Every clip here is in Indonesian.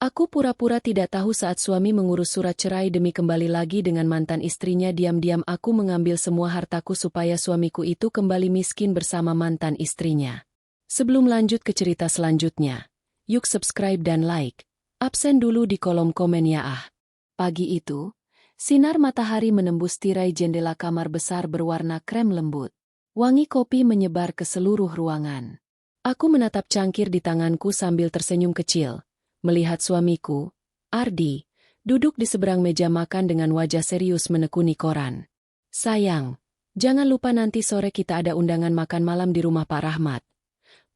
Aku pura-pura tidak tahu saat suami mengurus surat cerai demi kembali lagi dengan mantan istrinya. Diam-diam aku mengambil semua hartaku supaya suamiku itu kembali miskin bersama mantan istrinya. Sebelum lanjut ke cerita selanjutnya, yuk subscribe dan like. Absen dulu di kolom komen ya ah. Pagi itu, sinar matahari menembus tirai jendela kamar besar berwarna krem lembut. Wangi kopi menyebar ke seluruh ruangan. Aku menatap cangkir di tanganku sambil tersenyum kecil. Melihat suamiku, Ardi, duduk di seberang meja makan dengan wajah serius menekuni koran. Sayang, jangan lupa nanti sore kita ada undangan makan malam di rumah Pak Rahmat.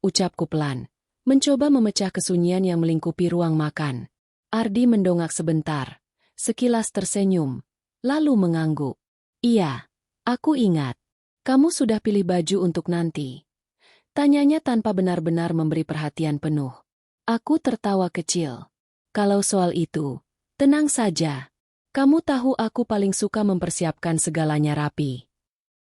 Ucapku pelan, mencoba memecah kesunyian yang melingkupi ruang makan. Ardi mendongak sebentar, sekilas tersenyum, lalu mengangguk. Iya, aku ingat. Kamu sudah pilih baju untuk nanti. Tanyanya tanpa benar-benar memberi perhatian penuh. Aku tertawa kecil. Kalau soal itu, tenang saja. Kamu tahu aku paling suka mempersiapkan segalanya rapi.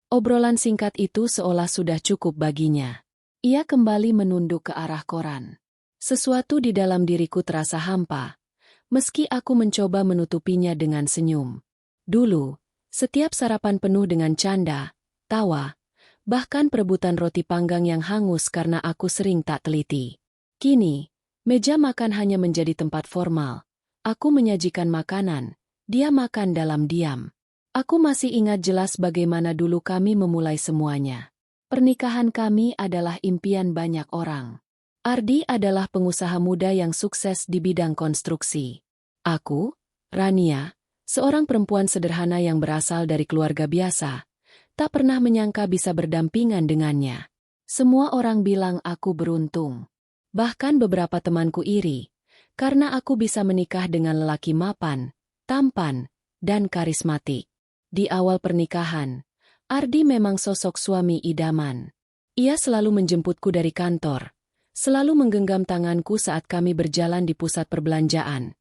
Obrolan singkat itu seolah sudah cukup baginya. Ia kembali menunduk ke arah koran. Sesuatu di dalam diriku terasa hampa, meski aku mencoba menutupinya dengan senyum. Dulu, setiap sarapan penuh dengan canda, tawa, bahkan perebutan roti panggang yang hangus karena aku sering tak teliti. Kini, meja makan hanya menjadi tempat formal. Aku menyajikan makanan, dia makan dalam diam. Aku masih ingat jelas bagaimana dulu kami memulai semuanya. Pernikahan kami adalah impian banyak orang. Ardi adalah pengusaha muda yang sukses di bidang konstruksi. Aku, Rania, seorang perempuan sederhana yang berasal dari keluarga biasa, tak pernah menyangka bisa berdampingan dengannya. Semua orang bilang aku beruntung. Bahkan beberapa temanku iri, karena aku bisa menikah dengan lelaki mapan, tampan, dan karismatik. Di awal pernikahan, Ardi memang sosok suami idaman. Ia selalu menjemputku dari kantor, selalu menggenggam tanganku saat kami berjalan di pusat perbelanjaan,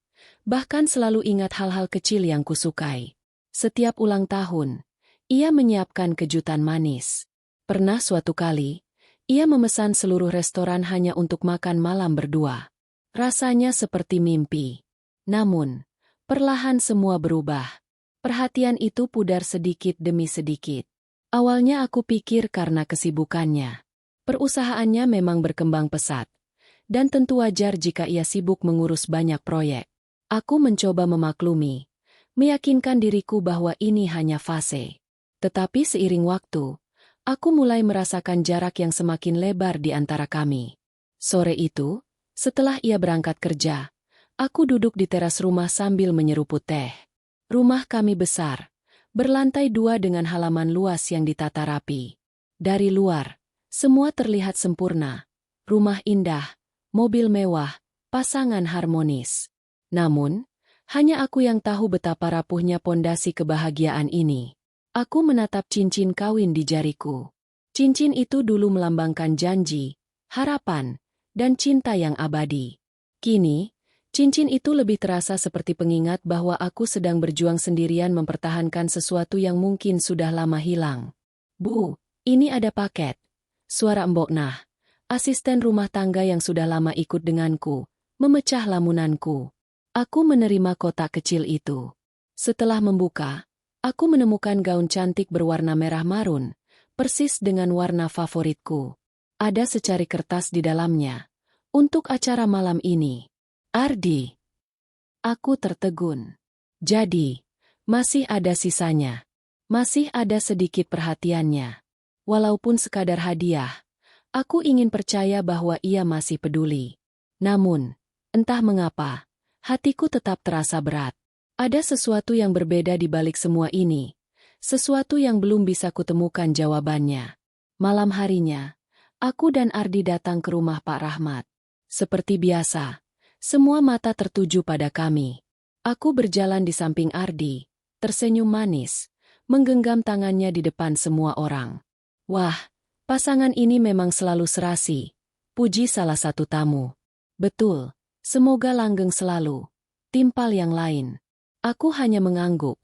bahkan selalu ingat hal-hal kecil yang kusukai. Setiap ulang tahun, ia menyiapkan kejutan manis. Pernah suatu kali, ia memesan seluruh restoran hanya untuk makan malam berdua. Rasanya seperti mimpi. Namun, perlahan semua berubah. Perhatian itu pudar sedikit demi sedikit. Awalnya aku pikir karena kesibukannya. Perusahaannya memang berkembang pesat. Dan tentu wajar jika ia sibuk mengurus banyak proyek. Aku mencoba memaklumi, meyakinkan diriku bahwa ini hanya fase. Tetapi seiring waktu, aku mulai merasakan jarak yang semakin lebar di antara kami. Sore itu, setelah ia berangkat kerja, aku duduk di teras rumah sambil menyeruput teh. Rumah kami besar, berlantai 2 dengan halaman luas yang ditata rapi. Dari luar, semua terlihat sempurna. Rumah indah, mobil mewah, pasangan harmonis. Namun, hanya aku yang tahu betapa rapuhnya pondasi kebahagiaan ini. Aku menatap cincin kawin di jariku. Cincin itu dulu melambangkan janji, harapan, dan cinta yang abadi. Kini, cincin itu lebih terasa seperti pengingat bahwa aku sedang berjuang sendirian mempertahankan sesuatu yang mungkin sudah lama hilang. Bu, ini ada paket. Suara Mbok Nah, asisten rumah tangga yang sudah lama ikut denganku, memecah lamunanku. Aku menerima kotak kecil itu. Setelah membuka, aku menemukan gaun cantik berwarna merah marun, persis dengan warna favoritku. Ada secari kertas di dalamnya. Untuk acara malam ini. Ardi. Aku tertegun. Jadi, masih ada sisanya. Masih ada sedikit perhatiannya. Walaupun sekadar hadiah, aku ingin percaya bahwa ia masih peduli. Namun, entah mengapa, hatiku tetap terasa berat. Ada sesuatu yang berbeda di balik semua ini. Sesuatu yang belum bisa kutemukan jawabannya. Malam harinya, aku dan Ardi datang ke rumah Pak Rahmat. Seperti biasa, semua mata tertuju pada kami. Aku berjalan di samping Ardi, tersenyum manis, menggenggam tangannya di depan semua orang. Wah, pasangan ini memang selalu serasi, puji salah satu tamu. Betul, semoga langgeng selalu. Timpal yang lain. Aku hanya mengangguk,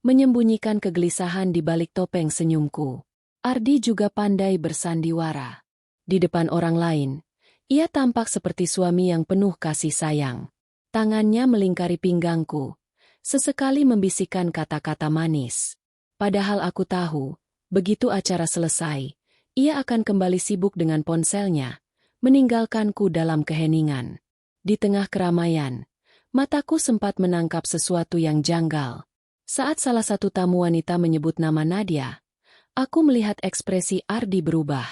menyembunyikan kegelisahan di balik topeng senyumku. Ardi juga pandai bersandiwara. Di depan orang lain, ia tampak seperti suami yang penuh kasih sayang. Tangannya melingkari pinggangku, sesekali membisikkan kata-kata manis. Padahal aku tahu, begitu acara selesai, ia akan kembali sibuk dengan ponselnya, meninggalkanku dalam keheningan. Di tengah keramaian, mataku sempat menangkap sesuatu yang janggal. Saat salah satu tamu wanita menyebut nama Nadia, aku melihat ekspresi Ardi berubah.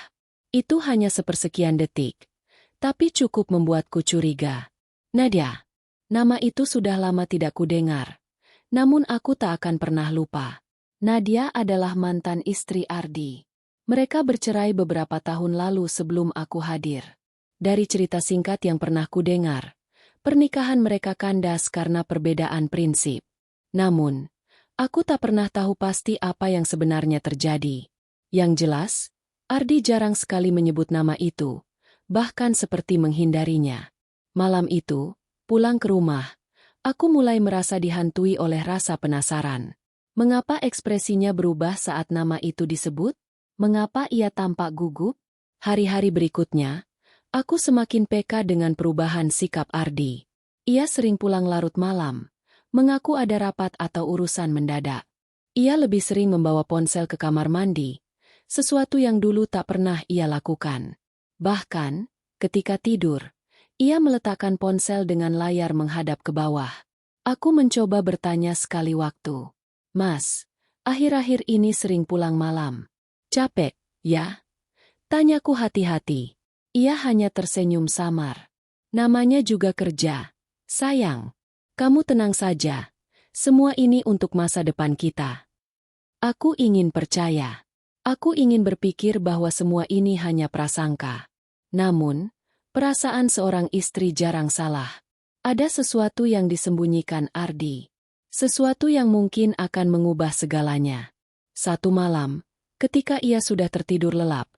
Itu hanya sepersekian detik, tapi cukup membuatku curiga. Nadia. Nama itu sudah lama tidak kudengar. Namun aku tak akan pernah lupa. Nadia adalah mantan istri Ardi. Mereka bercerai beberapa tahun lalu sebelum aku hadir. Dari cerita singkat yang pernah kudengar, pernikahan mereka kandas karena perbedaan prinsip. Namun, aku tak pernah tahu pasti apa yang sebenarnya terjadi. Yang jelas, Ardi jarang sekali menyebut nama itu, bahkan seperti menghindarinya. Malam itu, pulang ke rumah, aku mulai merasa dihantui oleh rasa penasaran. Mengapa ekspresinya berubah saat nama itu disebut? Mengapa ia tampak gugup? Hari-hari berikutnya, aku semakin peka dengan perubahan sikap Ardi. Ia sering pulang larut malam, mengaku ada rapat atau urusan mendadak. Ia lebih sering membawa ponsel ke kamar mandi, sesuatu yang dulu tak pernah ia lakukan. Bahkan, ketika tidur, ia meletakkan ponsel dengan layar menghadap ke bawah. Aku mencoba bertanya sekali waktu. Mas, akhir-akhir ini sering pulang malam. Capek, ya? Tanyaku hati-hati. Ia hanya tersenyum samar. Namanya juga kerja. Sayang, kamu tenang saja. Semua ini untuk masa depan kita. Aku ingin percaya. Aku ingin berpikir bahwa semua ini hanya prasangka. Namun, perasaan seorang istri jarang salah. Ada sesuatu yang disembunyikan Ardi. Sesuatu yang mungkin akan mengubah segalanya. Satu malam, ketika ia sudah tertidur lelap,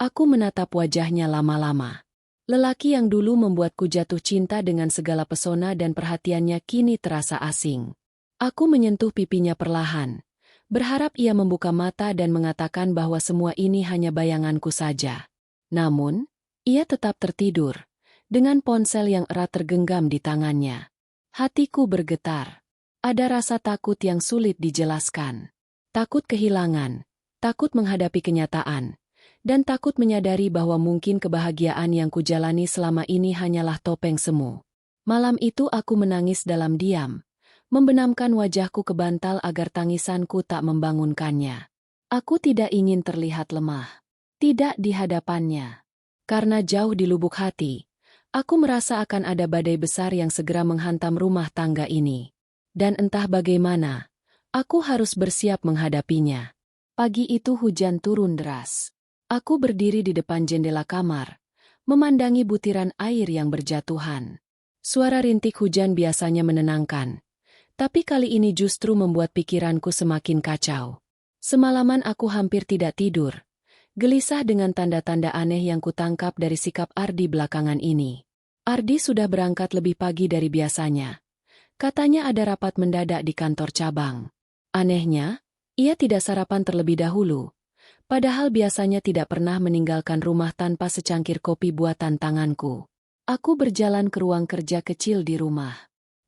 aku menatap wajahnya lama-lama. Lelaki yang dulu membuatku jatuh cinta dengan segala pesona dan perhatiannya kini terasa asing. Aku menyentuh pipinya perlahan, berharap ia membuka mata dan mengatakan bahwa semua ini hanya bayanganku saja. Namun, ia tetap tertidur, dengan ponsel yang erat tergenggam di tangannya. Hatiku bergetar. Ada rasa takut yang sulit dijelaskan. Takut kehilangan, takut menghadapi kenyataan, dan takut menyadari bahwa mungkin kebahagiaan yang kujalani selama ini hanyalah topeng semu. Malam itu aku menangis dalam diam, membenamkan wajahku ke bantal agar tangisanku tak membangunkannya. Aku tidak ingin terlihat lemah. Tidak di hadapannya. Karena jauh di lubuk hati, aku merasa akan ada badai besar yang segera menghantam rumah tangga ini. Dan entah bagaimana, aku harus bersiap menghadapinya. Pagi itu hujan turun deras. Aku berdiri di depan jendela kamar, memandangi butiran air yang berjatuhan. Suara rintik hujan biasanya menenangkan, tapi kali ini justru membuat pikiranku semakin kacau. Semalaman aku hampir tidak tidur, gelisah dengan tanda-tanda aneh yang kutangkap dari sikap Ardi belakangan ini. Ardi sudah berangkat lebih pagi dari biasanya. Katanya ada rapat mendadak di kantor cabang. Anehnya, ia tidak sarapan terlebih dahulu, padahal biasanya tidak pernah meninggalkan rumah tanpa secangkir kopi buatan tanganku. Aku berjalan ke ruang kerja kecil di rumah.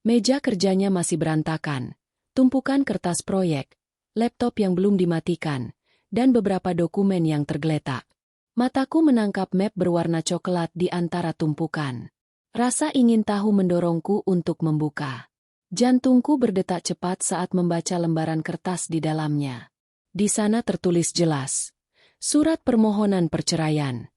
Meja kerjanya masih berantakan, tumpukan kertas proyek, laptop yang belum dimatikan, dan beberapa dokumen yang tergeletak. Mataku menangkap map berwarna coklat di antara tumpukan. Rasa ingin tahu mendorongku untuk membuka. Jantungku berdetak cepat saat membaca lembaran kertas di dalamnya. Di sana tertulis jelas, surat permohonan perceraian.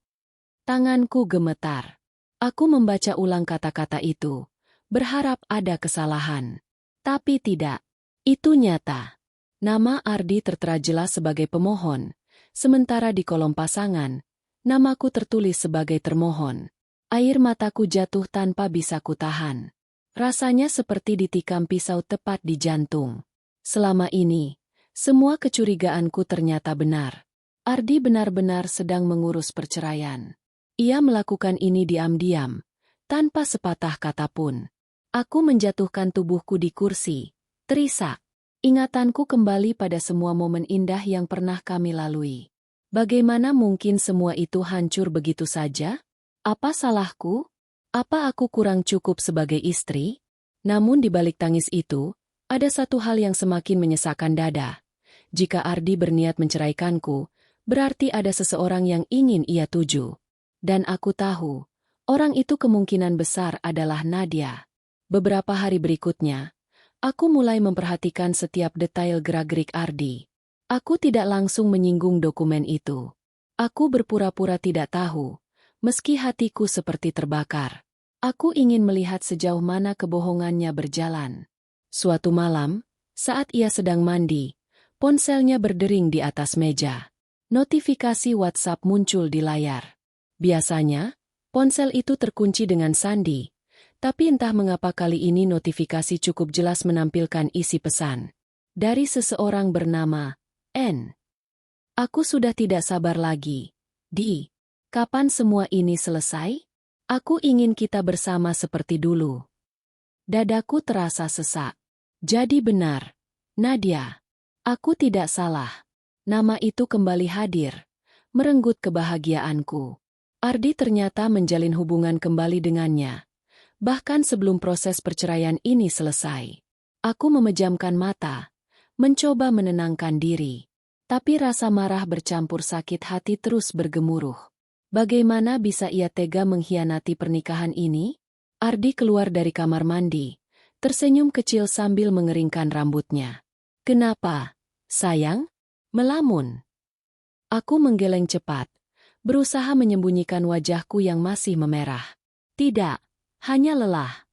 Tanganku gemetar. Aku membaca ulang kata-kata itu, berharap ada kesalahan. Tapi tidak. Itu nyata. Nama Ardi tertera jelas sebagai pemohon, sementara di kolom pasangan, namaku tertulis sebagai termohon. Air mataku jatuh tanpa bisa kutahan. Rasanya seperti ditikam pisau tepat di jantung. Selama ini, semua kecurigaanku ternyata benar. Ardi benar-benar sedang mengurus perceraian. Ia melakukan ini diam-diam, tanpa sepatah kata pun. Aku menjatuhkan tubuhku di kursi, terisak. Ingatanku kembali pada semua momen indah yang pernah kami lalui. Bagaimana mungkin semua itu hancur begitu saja? Apa salahku? Apa aku kurang cukup sebagai istri? Namun di balik tangis itu, ada satu hal yang semakin menyesakkan dada. Jika Ardi berniat menceraikanku, berarti ada seseorang yang ingin ia tuju. Dan aku tahu, orang itu kemungkinan besar adalah Nadia. Beberapa hari berikutnya, aku mulai memperhatikan setiap detail gerak-gerik Ardi. Aku tidak langsung menyinggung dokumen itu. Aku berpura-pura tidak tahu, meski hatiku seperti terbakar. Aku ingin melihat sejauh mana kebohongannya berjalan. Suatu malam, saat ia sedang mandi, ponselnya berdering di atas meja. Notifikasi WhatsApp muncul di layar. Biasanya, ponsel itu terkunci dengan sandi, tapi entah mengapa kali ini notifikasi cukup jelas menampilkan isi pesan. Dari seseorang bernama N. Aku sudah tidak sabar lagi. Di, kapan semua ini selesai? Aku ingin kita bersama seperti dulu. Dadaku terasa sesak. Jadi benar, Nadia. Aku tidak salah. Nama itu kembali hadir, merenggut kebahagiaanku. Ardi ternyata menjalin hubungan kembali dengannya. Bahkan sebelum proses perceraian ini selesai. Aku memejamkan mata, mencoba menenangkan diri. Tapi rasa marah bercampur sakit hati terus bergemuruh. Bagaimana bisa ia tega mengkhianati pernikahan ini? Ardi keluar dari kamar mandi, tersenyum kecil sambil mengeringkan rambutnya. Kenapa, sayang? Melamun. Aku menggeleng cepat, berusaha menyembunyikan wajahku yang masih memerah. Tidak, hanya lelah.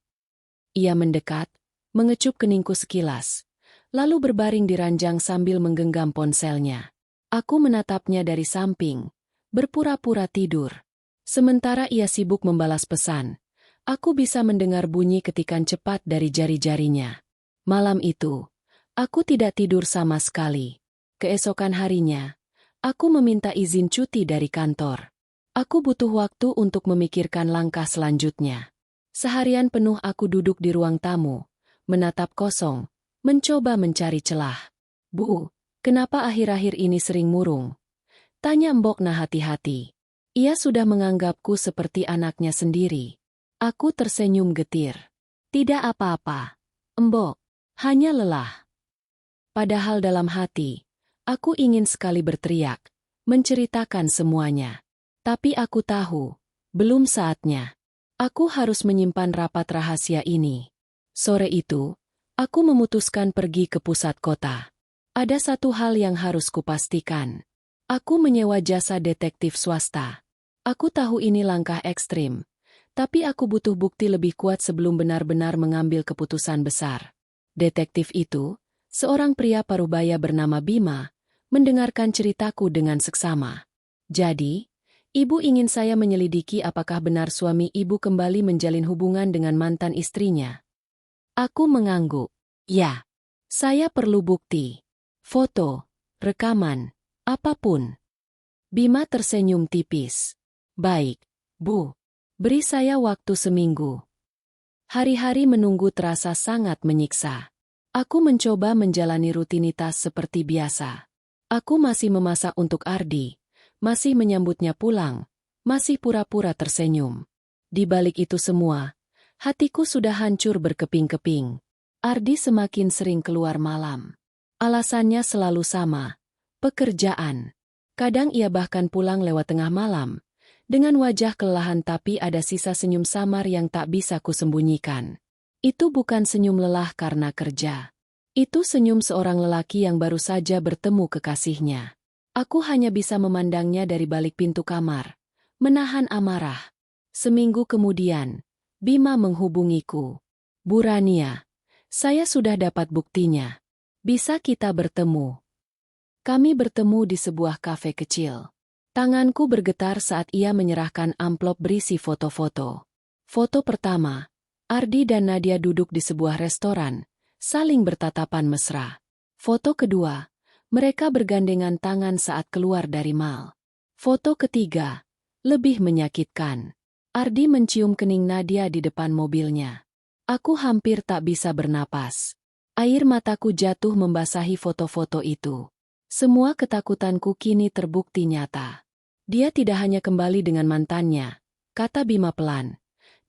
Ia mendekat, mengecup keningku sekilas, lalu berbaring di ranjang sambil menggenggam ponselnya. Aku menatapnya dari samping, berpura-pura tidur. Sementara ia sibuk membalas pesan, aku bisa mendengar bunyi ketikan cepat dari jari-jarinya. Malam itu, aku tidak tidur sama sekali. Keesokan harinya, aku meminta izin cuti dari kantor. Aku butuh waktu untuk memikirkan langkah selanjutnya. Seharian penuh aku duduk di ruang tamu, menatap kosong, mencoba mencari celah. Bu, kenapa akhir-akhir ini sering murung? Tanya Mbok Nah hati-hati. Ia sudah menganggapku seperti anaknya sendiri. Aku tersenyum getir. Tidak apa-apa, Mbok, hanya lelah. Padahal dalam hati, aku ingin sekali berteriak, menceritakan semuanya. Tapi aku tahu, belum saatnya. Aku harus menyimpan rapat rahasia ini. Sore itu, aku memutuskan pergi ke pusat kota. Ada satu hal yang harus kupastikan. Aku menyewa jasa detektif swasta. Aku tahu ini langkah ekstrim, tapi aku butuh bukti lebih kuat sebelum benar-benar mengambil keputusan besar. Detektif itu, seorang pria parubaya bernama Bima, mendengarkan ceritaku dengan seksama. Jadi, ibu ingin saya menyelidiki apakah benar suami ibu kembali menjalin hubungan dengan mantan istrinya. Aku mengangguk. Ya, saya perlu bukti. Foto, rekaman, apapun. Bima tersenyum tipis. Baik, Bu. Beri saya waktu seminggu. Hari-hari menunggu terasa sangat menyiksa. Aku mencoba menjalani rutinitas seperti biasa. Aku masih memasak untuk Ardi, masih menyambutnya pulang, masih pura-pura tersenyum. Di balik itu semua, hatiku sudah hancur berkeping-keping. Ardi semakin sering keluar malam. Alasannya selalu sama, pekerjaan. Kadang ia bahkan pulang lewat tengah malam, dengan wajah kelelahan tapi ada sisa senyum samar yang tak bisa kusembunyikan. Itu bukan senyum lelah karena kerja. Itu senyum seorang lelaki yang baru saja bertemu kekasihnya. Aku hanya bisa memandangnya dari balik pintu kamar, menahan amarah. Seminggu kemudian, Bima menghubungiku. Bu Rania, saya sudah dapat buktinya. Bisa kita bertemu. Kami bertemu di sebuah kafe kecil. Tanganku bergetar saat ia menyerahkan amplop berisi foto-foto. Foto pertama, Ardi dan Nadia duduk di sebuah restoran, saling bertatapan mesra. Foto kedua, mereka bergandengan tangan saat keluar dari mal. Foto ketiga, lebih menyakitkan. Ardi mencium kening Nadia di depan mobilnya. Aku hampir tak bisa bernapas. Air mataku jatuh membasahi foto-foto itu. Semua ketakutanku kini terbukti nyata. Dia tidak hanya kembali dengan mantannya, kata Bima pelan,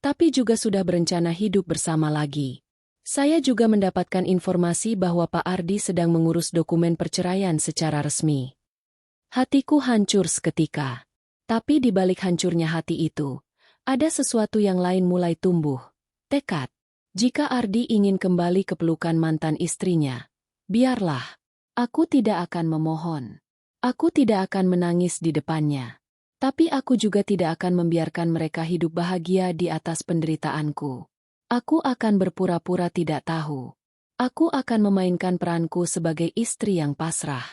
tapi juga sudah berencana hidup bersama lagi. Saya juga mendapatkan informasi bahwa Pak Ardi sedang mengurus dokumen perceraian secara resmi. Hatiku hancur seketika. Tapi di balik hancurnya hati itu, ada sesuatu yang lain mulai tumbuh. Tekad. Jika Ardi ingin kembali ke pelukan mantan istrinya, biarlah. Aku tidak akan memohon. Aku tidak akan menangis di depannya. Tapi aku juga tidak akan membiarkan mereka hidup bahagia di atas penderitaanku. Aku akan berpura-pura tidak tahu. Aku akan memainkan peranku sebagai istri yang pasrah.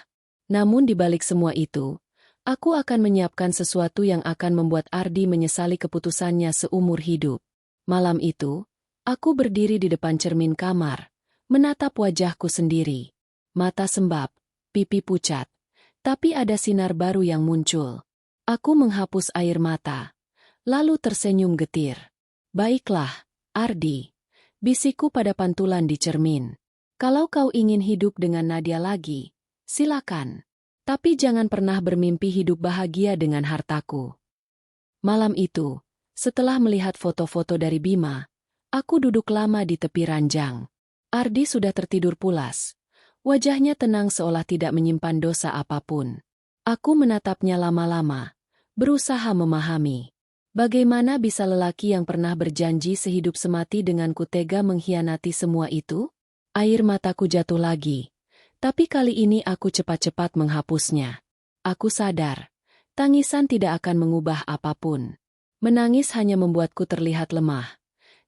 Namun di balik semua itu, aku akan menyiapkan sesuatu yang akan membuat Ardi menyesali keputusannya seumur hidup. Malam itu, aku berdiri di depan cermin kamar, menatap wajahku sendiri. Mata sembab, pipi pucat. Tapi ada sinar baru yang muncul. Aku menghapus air mata, lalu tersenyum getir. Baiklah, Ardi, bisikku pada pantulan di cermin. Kalau kau ingin hidup dengan Nadia lagi, silakan. Tapi jangan pernah bermimpi hidup bahagia dengan hartaku. Malam itu, setelah melihat foto-foto dari Bima, aku duduk lama di tepi ranjang. Ardi sudah tertidur pulas. Wajahnya tenang seolah tidak menyimpan dosa apapun. Aku menatapnya lama-lama, berusaha memahami. Bagaimana bisa lelaki yang pernah berjanji sehidup semati denganku tega mengkhianati semua itu? Air mataku jatuh lagi. Tapi kali ini aku cepat-cepat menghapusnya. Aku sadar, tangisan tidak akan mengubah apapun. Menangis hanya membuatku terlihat lemah.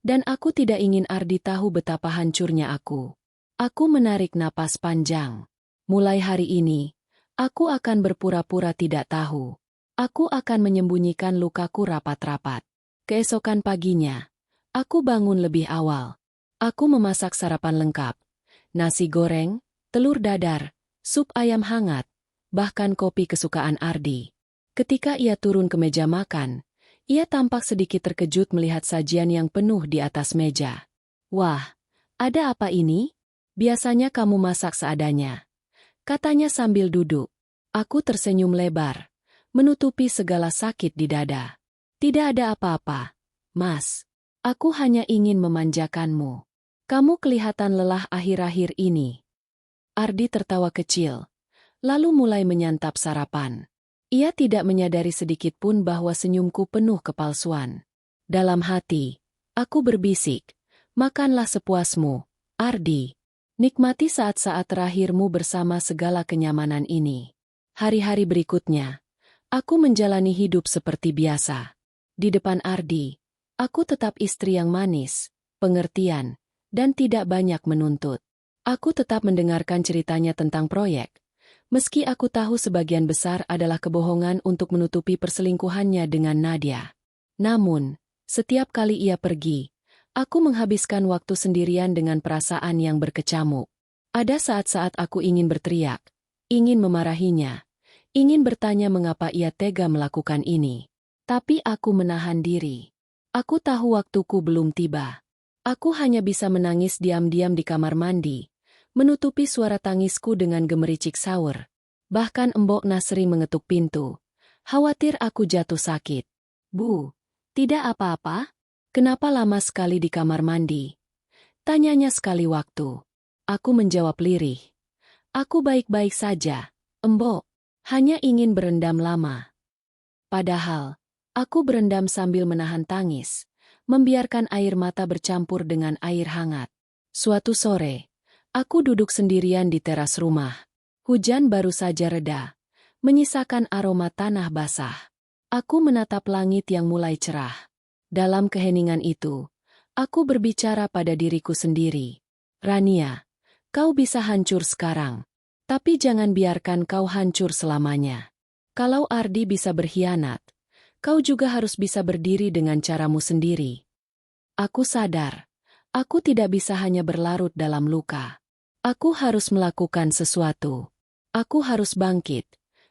Dan aku tidak ingin Ardi tahu betapa hancurnya aku. Aku menarik napas panjang. Mulai hari ini, aku akan berpura-pura tidak tahu. Aku akan menyembunyikan lukaku rapat-rapat. Keesokan paginya, aku bangun lebih awal. Aku memasak sarapan lengkap. Nasi goreng, telur dadar, sup ayam hangat, bahkan kopi kesukaan Ardi. Ketika ia turun ke meja makan, ia tampak sedikit terkejut melihat sajian yang penuh di atas meja. Wah, ada apa ini? Biasanya kamu masak seadanya, katanya sambil duduk. Aku tersenyum lebar, menutupi segala sakit di dada. Tidak ada apa-apa, Mas. Aku hanya ingin memanjakanmu. Kamu kelihatan lelah akhir-akhir ini. Ardi tertawa kecil, lalu mulai menyantap sarapan. Ia tidak menyadari sedikit pun bahwa senyumku penuh kepalsuan. Dalam hati, aku berbisik, makanlah sepuasmu, Ardi. Nikmati saat-saat terakhirmu bersama segala kenyamanan ini. Hari-hari berikutnya, aku menjalani hidup seperti biasa. Di depan Ardi, aku tetap istri yang manis, pengertian, dan tidak banyak menuntut. Aku tetap mendengarkan ceritanya tentang proyek, meski aku tahu sebagian besar adalah kebohongan untuk menutupi perselingkuhannya dengan Nadia. Namun, setiap kali ia pergi, aku menghabiskan waktu sendirian dengan perasaan yang berkecamuk. Ada saat-saat aku ingin berteriak, ingin memarahinya, ingin bertanya mengapa ia tega melakukan ini. Tapi aku menahan diri. Aku tahu waktuku belum tiba. Aku hanya bisa menangis diam-diam di kamar mandi, menutupi suara tangisku dengan gemericik sawer. Bahkan Embok Nasri mengetuk pintu. Khawatir aku jatuh sakit. Bu, tidak apa-apa? Kenapa lama sekali di kamar mandi? Tanyanya sekali waktu. Aku menjawab lirih. Aku baik-baik saja, Embok. Hanya ingin berendam lama. Padahal, aku berendam sambil menahan tangis, membiarkan air mata bercampur dengan air hangat. Suatu sore, aku duduk sendirian di teras rumah. Hujan baru saja reda, menyisakan aroma tanah basah. Aku menatap langit yang mulai cerah. Dalam keheningan itu, aku berbicara pada diriku sendiri. Rania, kau bisa hancur sekarang, tapi jangan biarkan kau hancur selamanya. Kalau Ardi bisa berkhianat, kau juga harus bisa berdiri dengan caramu sendiri. Aku sadar, aku tidak bisa hanya berlarut dalam luka. Aku harus melakukan sesuatu. Aku harus bangkit,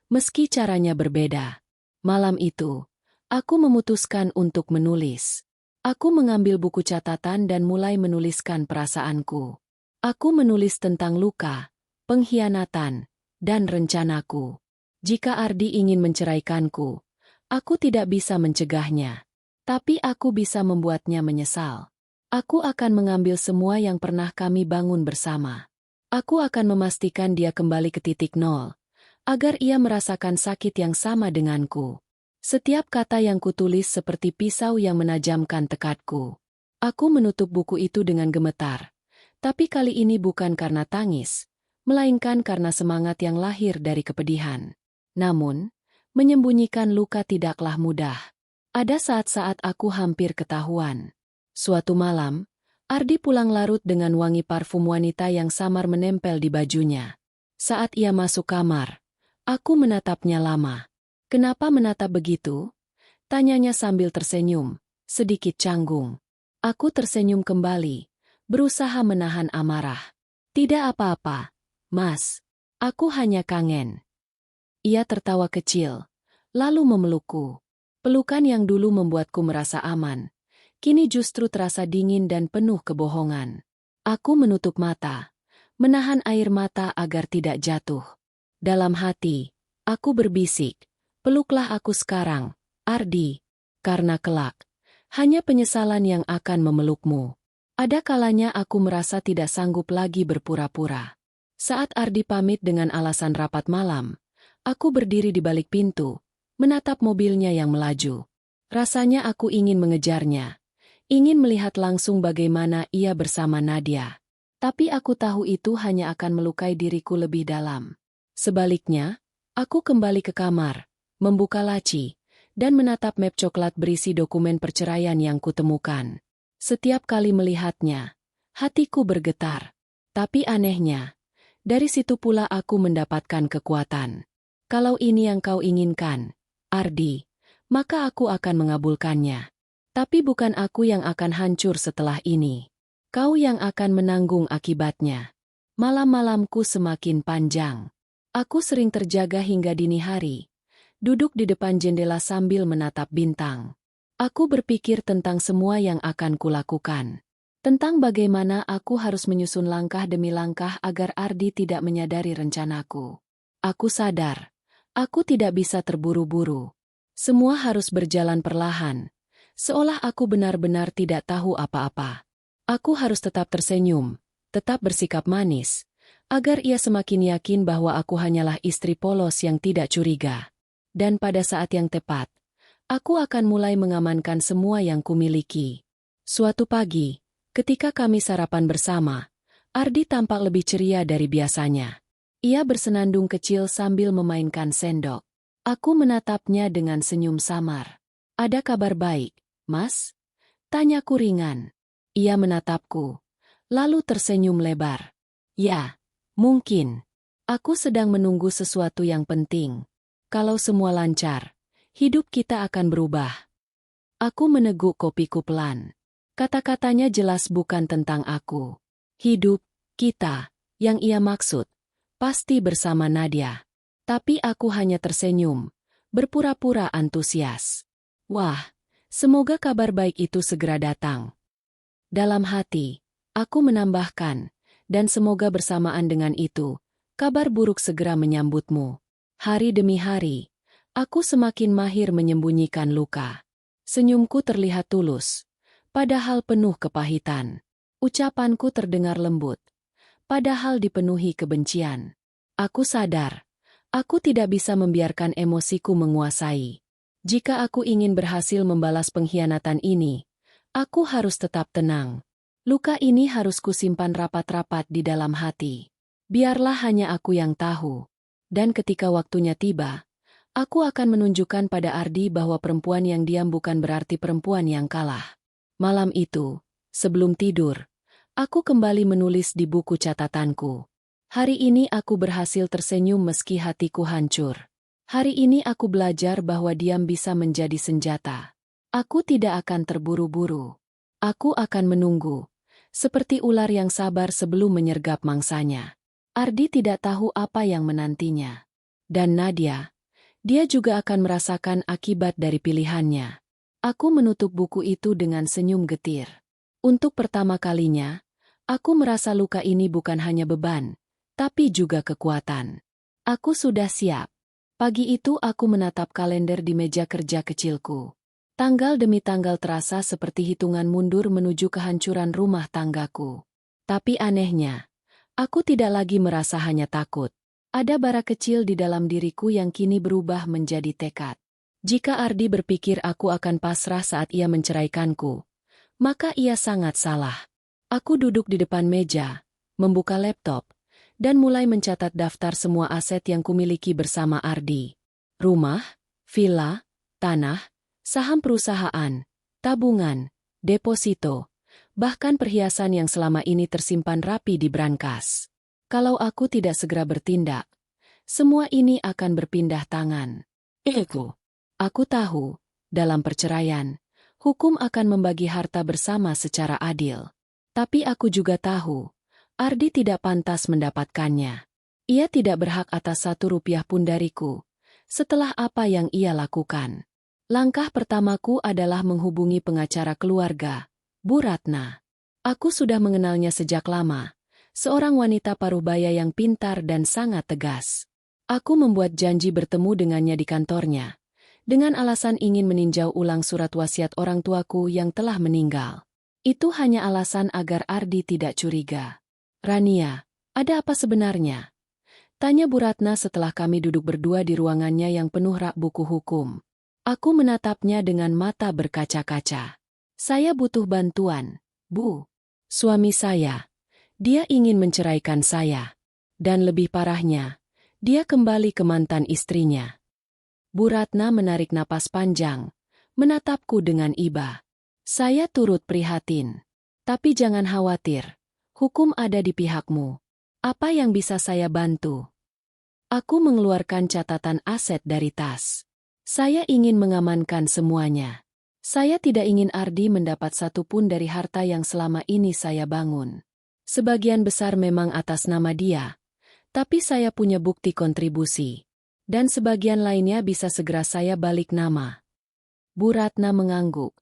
meski caranya berbeda. Malam itu, aku memutuskan untuk menulis. Aku mengambil buku catatan dan mulai menuliskan perasaanku. Aku menulis tentang luka, pengkhianatan, dan rencanaku. Jika Ardi ingin menceraikanku, aku tidak bisa mencegahnya. Tapi aku bisa membuatnya menyesal. Aku akan mengambil semua yang pernah kami bangun bersama. Aku akan memastikan dia kembali ke titik nol, agar ia merasakan sakit yang sama denganku. Setiap kata yang kutulis seperti pisau yang menajamkan tekadku. Aku menutup buku itu dengan gemetar. Tapi kali ini bukan karena tangis, melainkan karena semangat yang lahir dari kepedihan. Namun, menyembunyikan luka tidaklah mudah. Ada saat-saat aku hampir ketahuan. Suatu malam, Ardi pulang larut dengan wangi parfum wanita yang samar menempel di bajunya. Saat ia masuk kamar, aku menatapnya lama. "Kenapa menatap begitu?" tanyanya sambil tersenyum, sedikit canggung. Aku tersenyum kembali, berusaha menahan amarah. "Tidak apa-apa, Mas. Aku hanya kangen." Ia tertawa kecil, lalu memelukku. Pelukan yang dulu membuatku merasa aman, kini justru terasa dingin dan penuh kebohongan. Aku menutup mata, menahan air mata agar tidak jatuh. Dalam hati, aku berbisik, "Peluklah aku sekarang, Ardi, karena kelak hanya penyesalan yang akan memelukmu." Ada kalanya aku merasa tidak sanggup lagi berpura-pura. Saat Ardi pamit dengan alasan rapat malam, aku berdiri di balik pintu, menatap mobilnya yang melaju. Rasanya aku ingin mengejarnya, ingin melihat langsung bagaimana ia bersama Nadia. Tapi aku tahu itu hanya akan melukai diriku lebih dalam. Sebaliknya, aku kembali ke kamar, membuka laci, dan menatap map coklat berisi dokumen perceraian yang kutemukan. Setiap kali melihatnya, hatiku bergetar. Tapi anehnya, dari situ pula aku mendapatkan kekuatan. Kalau ini yang kau inginkan, Ardi, maka aku akan mengabulkannya. Tapi bukan aku yang akan hancur setelah ini. Kau yang akan menanggung akibatnya. Malam-malamku semakin panjang. Aku sering terjaga hingga dini hari, duduk di depan jendela sambil menatap bintang. Aku berpikir tentang semua yang akan kulakukan. Tentang bagaimana aku harus menyusun langkah demi langkah agar Ardi tidak menyadari rencanaku. Aku sadar, aku tidak bisa terburu-buru. Semua harus berjalan perlahan, seolah aku benar-benar tidak tahu apa-apa. Aku harus tetap tersenyum, tetap bersikap manis, agar ia semakin yakin bahwa aku hanyalah istri polos yang tidak curiga. Dan pada saat yang tepat, aku akan mulai mengamankan semua yang kumiliki. Suatu pagi, ketika kami sarapan bersama, Ardi tampak lebih ceria dari biasanya. Ia bersenandung kecil sambil memainkan sendok. Aku menatapnya dengan senyum samar. "Ada kabar baik, Mas?" tanyaku ringan. Ia menatapku, lalu tersenyum lebar. "Ya, mungkin. Aku sedang menunggu sesuatu yang penting. Kalau semua lancar, hidup kita akan berubah." Aku meneguk kopiku pelan. Kata-katanya jelas bukan tentang aku. Hidup, kita, yang ia maksud, pasti bersama Nadia. Tapi aku hanya tersenyum, berpura-pura antusias. Wah, semoga kabar baik itu segera datang. Dalam hati, aku menambahkan, dan semoga bersamaan dengan itu, kabar buruk segera menyambutmu. Hari demi hari, aku semakin mahir menyembunyikan luka. Senyumku terlihat tulus, padahal penuh kepahitan. Ucapanku terdengar lembut, padahal dipenuhi kebencian. Aku sadar, aku tidak bisa membiarkan emosiku menguasai. Jika aku ingin berhasil membalas pengkhianatan ini, aku harus tetap tenang. Luka ini harus kusimpan rapat-rapat di dalam hati. Biarlah hanya aku yang tahu. Dan ketika waktunya tiba, aku akan menunjukkan pada Ardi bahwa perempuan yang diam bukan berarti perempuan yang kalah. Malam itu, sebelum tidur, aku kembali menulis di buku catatanku. Hari ini aku berhasil tersenyum meski hatiku hancur. Hari ini aku belajar bahwa diam bisa menjadi senjata. Aku tidak akan terburu-buru. Aku akan menunggu, seperti ular yang sabar sebelum menyergap mangsanya. Ardi tidak tahu apa yang menantinya. Dan Nadia, dia juga akan merasakan akibat dari pilihannya. Aku menutup buku itu dengan senyum getir. Untuk pertama kalinya, aku merasa luka ini bukan hanya beban, tapi juga kekuatan. Aku sudah siap. Pagi itu aku menatap kalender di meja kerja kecilku. Tanggal demi tanggal terasa seperti hitungan mundur menuju kehancuran rumah tanggaku. Tapi anehnya, aku tidak lagi merasa hanya takut. Ada bara kecil di dalam diriku yang kini berubah menjadi tekad. Jika Ardi berpikir aku akan pasrah saat ia menceraikanku, maka ia sangat salah. Aku duduk di depan meja, membuka laptop, dan mulai mencatat daftar semua aset yang kumiliki bersama Ardi. Rumah, villa, tanah, saham perusahaan, tabungan, deposito, bahkan perhiasan yang selama ini tersimpan rapi di brankas. Kalau aku tidak segera bertindak, semua ini akan berpindah tangan. Aku tahu, dalam perceraian, hukum akan membagi harta bersama secara adil. Tapi aku juga tahu, Ardi tidak pantas mendapatkannya. Ia tidak berhak atas 1 rupiah pun dariku, setelah apa yang ia lakukan. Langkah pertamaku adalah menghubungi pengacara keluarga, Bu Ratna. Aku sudah mengenalnya sejak lama. Seorang wanita parubaya yang pintar dan sangat tegas. Aku membuat janji bertemu dengannya di kantornya, dengan alasan ingin meninjau ulang surat wasiat orang tuaku yang telah meninggal. Itu hanya alasan agar Ardi tidak curiga. "Rania, ada apa sebenarnya?" tanya Bu Ratna setelah kami duduk berdua di ruangannya yang penuh rak buku hukum. Aku menatapnya dengan mata berkaca-kaca. "Saya butuh bantuan, Bu. Suami saya. Dia ingin menceraikan saya. Dan lebih parahnya, dia kembali ke mantan istrinya." Bu Ratna menarik napas panjang, menatapku dengan iba. "Saya turut prihatin. Tapi jangan khawatir, hukum ada di pihakmu. Apa yang bisa saya bantu?" Aku mengeluarkan catatan aset dari tas. Saya ingin mengamankan semuanya. Saya tidak ingin Ardi mendapat 1 pun dari harta yang selama ini saya bangun. Sebagian besar memang atas nama dia, tapi saya punya bukti kontribusi. Dan sebagian lainnya bisa segera saya balik nama. Bu Ratna mengangguk.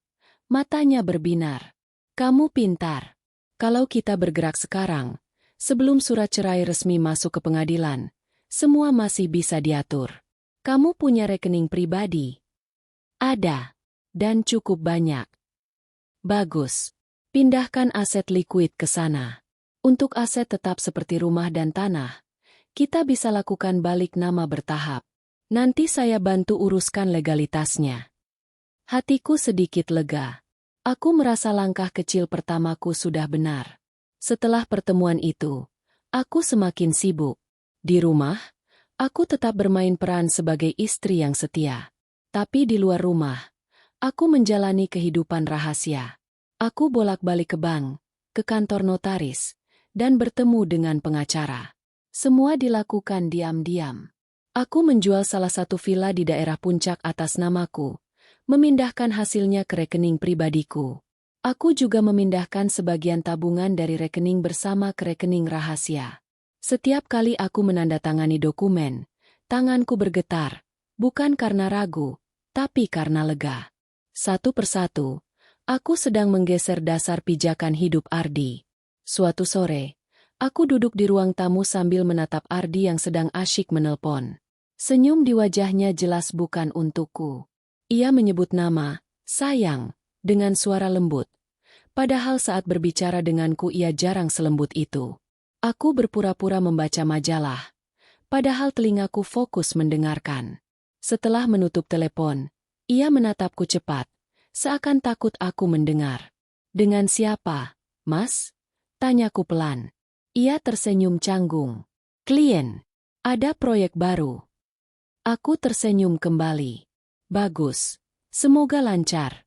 Matanya berbinar. "Kamu pintar. Kalau kita bergerak sekarang, sebelum surat cerai resmi masuk ke pengadilan, semua masih bisa diatur. Kamu punya rekening pribadi?" "Ada. Dan cukup banyak." "Bagus. Pindahkan aset likuid ke sana. Untuk aset tetap seperti rumah dan tanah, kita bisa lakukan balik nama bertahap. Nanti saya bantu uruskan legalitasnya." Hatiku sedikit lega. Aku merasa langkah kecil pertamaku sudah benar. Setelah pertemuan itu, aku semakin sibuk. Di rumah, aku tetap bermain peran sebagai istri yang setia. Tapi di luar rumah, aku menjalani kehidupan rahasia. Aku bolak-balik ke bank, ke kantor notaris, dan bertemu dengan pengacara. Semua dilakukan diam-diam. Aku menjual salah satu villa di daerah Puncak atas namaku, memindahkan hasilnya ke rekening pribadiku. Aku juga memindahkan sebagian tabungan dari rekening bersama ke rekening rahasia. Setiap kali aku menandatangani dokumen, tanganku bergetar, bukan karena ragu, tapi karena lega. Satu persatu, aku sedang menggeser dasar pijakan hidup Ardi. Suatu sore, aku duduk di ruang tamu sambil menatap Ardi yang sedang asyik menelpon. Senyum di wajahnya jelas bukan untukku. Ia menyebut nama, "Sayang," dengan suara lembut. Padahal saat berbicara denganku ia jarang selembut itu. Aku berpura-pura membaca majalah, padahal telingaku fokus mendengarkan. Setelah menutup telepon, ia menatapku cepat, seakan takut aku mendengar. "Dengan siapa, Mas?" tanyaku pelan. Ia tersenyum canggung. "Klien. Ada proyek baru." Aku tersenyum kembali. "Bagus. Semoga lancar."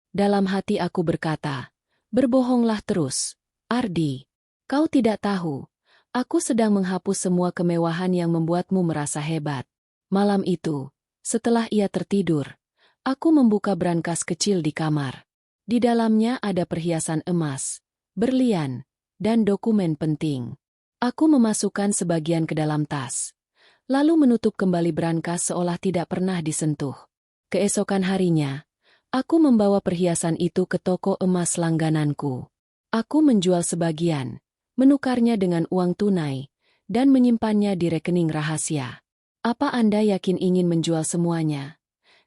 Dalam hati aku berkata, "Berbohonglah terus, Ardi. Kau tidak tahu, aku sedang menghapus semua kemewahan yang membuatmu merasa hebat." Malam itu, setelah ia tertidur, aku membuka brankas kecil di kamar. Di dalamnya ada perhiasan emas, berlian, dan dokumen penting. Aku memasukkan sebagian ke dalam tas, lalu menutup kembali brankas seolah tidak pernah disentuh. Keesokan harinya, aku membawa perhiasan itu ke toko emas langgananku. Aku menjual sebagian, menukarnya dengan uang tunai, dan menyimpannya di rekening rahasia. Apa Anda yakin ingin menjual semuanya?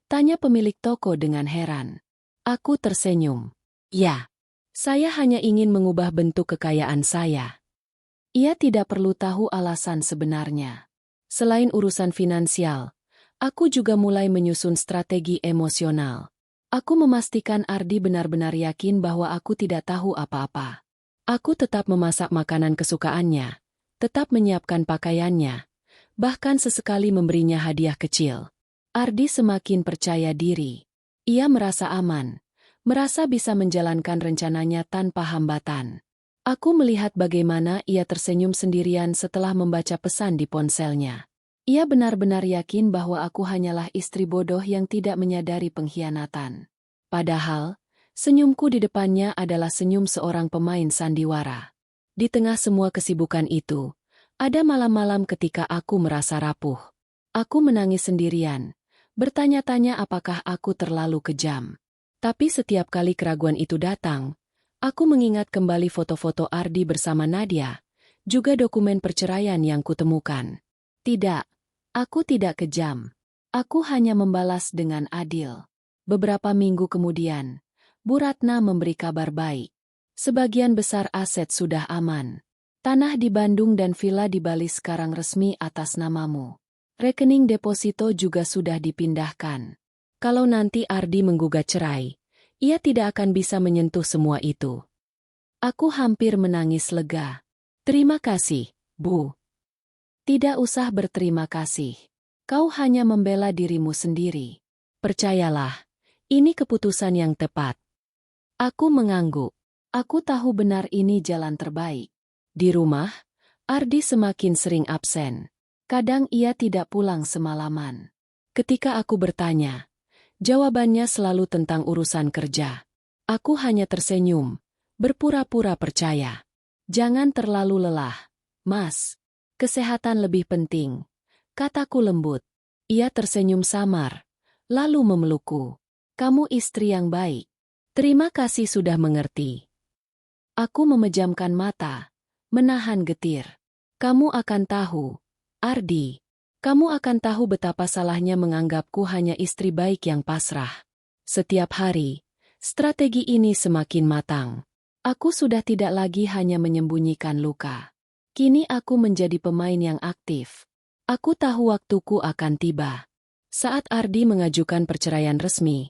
Tanya pemilik toko dengan heran. Aku tersenyum. Ya, saya hanya ingin mengubah bentuk kekayaan saya. Ia tidak perlu tahu alasan sebenarnya. Selain urusan finansial, aku juga mulai menyusun strategi emosional. Aku memastikan Ardi benar-benar yakin bahwa aku tidak tahu apa-apa. Aku tetap memasak makanan kesukaannya, tetap menyiapkan pakaiannya, bahkan sesekali memberinya hadiah kecil. Ardi semakin percaya diri. Ia merasa aman, merasa bisa menjalankan rencananya tanpa hambatan. Aku melihat bagaimana ia tersenyum sendirian setelah membaca pesan di ponselnya. Ia benar-benar yakin bahwa aku hanyalah istri bodoh yang tidak menyadari pengkhianatan. Padahal, senyumku di depannya adalah senyum seorang pemain sandiwara. Di tengah semua kesibukan itu, ada malam-malam ketika aku merasa rapuh. Aku menangis sendirian, bertanya-tanya apakah aku terlalu kejam. Tapi setiap kali keraguan itu datang, aku mengingat kembali foto-foto Ardi bersama Nadia, juga dokumen perceraian yang kutemukan. Tidak, aku tidak kejam. Aku hanya membalas dengan adil. Beberapa minggu kemudian, Bu Ratna memberi kabar baik. Sebagian besar aset sudah aman. Tanah di Bandung dan villa di Bali sekarang resmi atas namamu. Rekening deposito juga sudah dipindahkan. Kalau nanti Ardi menggugat cerai, ia tidak akan bisa menyentuh semua itu. Aku hampir menangis lega. Terima kasih, Bu. Tidak usah berterima kasih. Kau hanya membela dirimu sendiri. Percayalah, ini keputusan yang tepat. Aku mengangguk. Aku tahu benar ini jalan terbaik. Di rumah, Ardi semakin sering absen. Kadang ia tidak pulang semalaman. Ketika aku bertanya, jawabannya selalu tentang urusan kerja. Aku hanya tersenyum, berpura-pura percaya. Jangan terlalu lelah, Mas. Kesehatan lebih penting, kataku lembut. Ia tersenyum samar, lalu memelukku. Kamu istri yang baik. Terima kasih sudah mengerti. Aku memejamkan mata, menahan getir. Kamu akan tahu, Ardi. Kamu akan tahu betapa salahnya menganggapku hanya istri baik yang pasrah. Setiap hari, strategi ini semakin matang. Aku sudah tidak lagi hanya menyembunyikan luka. Kini aku menjadi pemain yang aktif. Aku tahu waktuku akan tiba. Saat Ardi mengajukan perceraian resmi,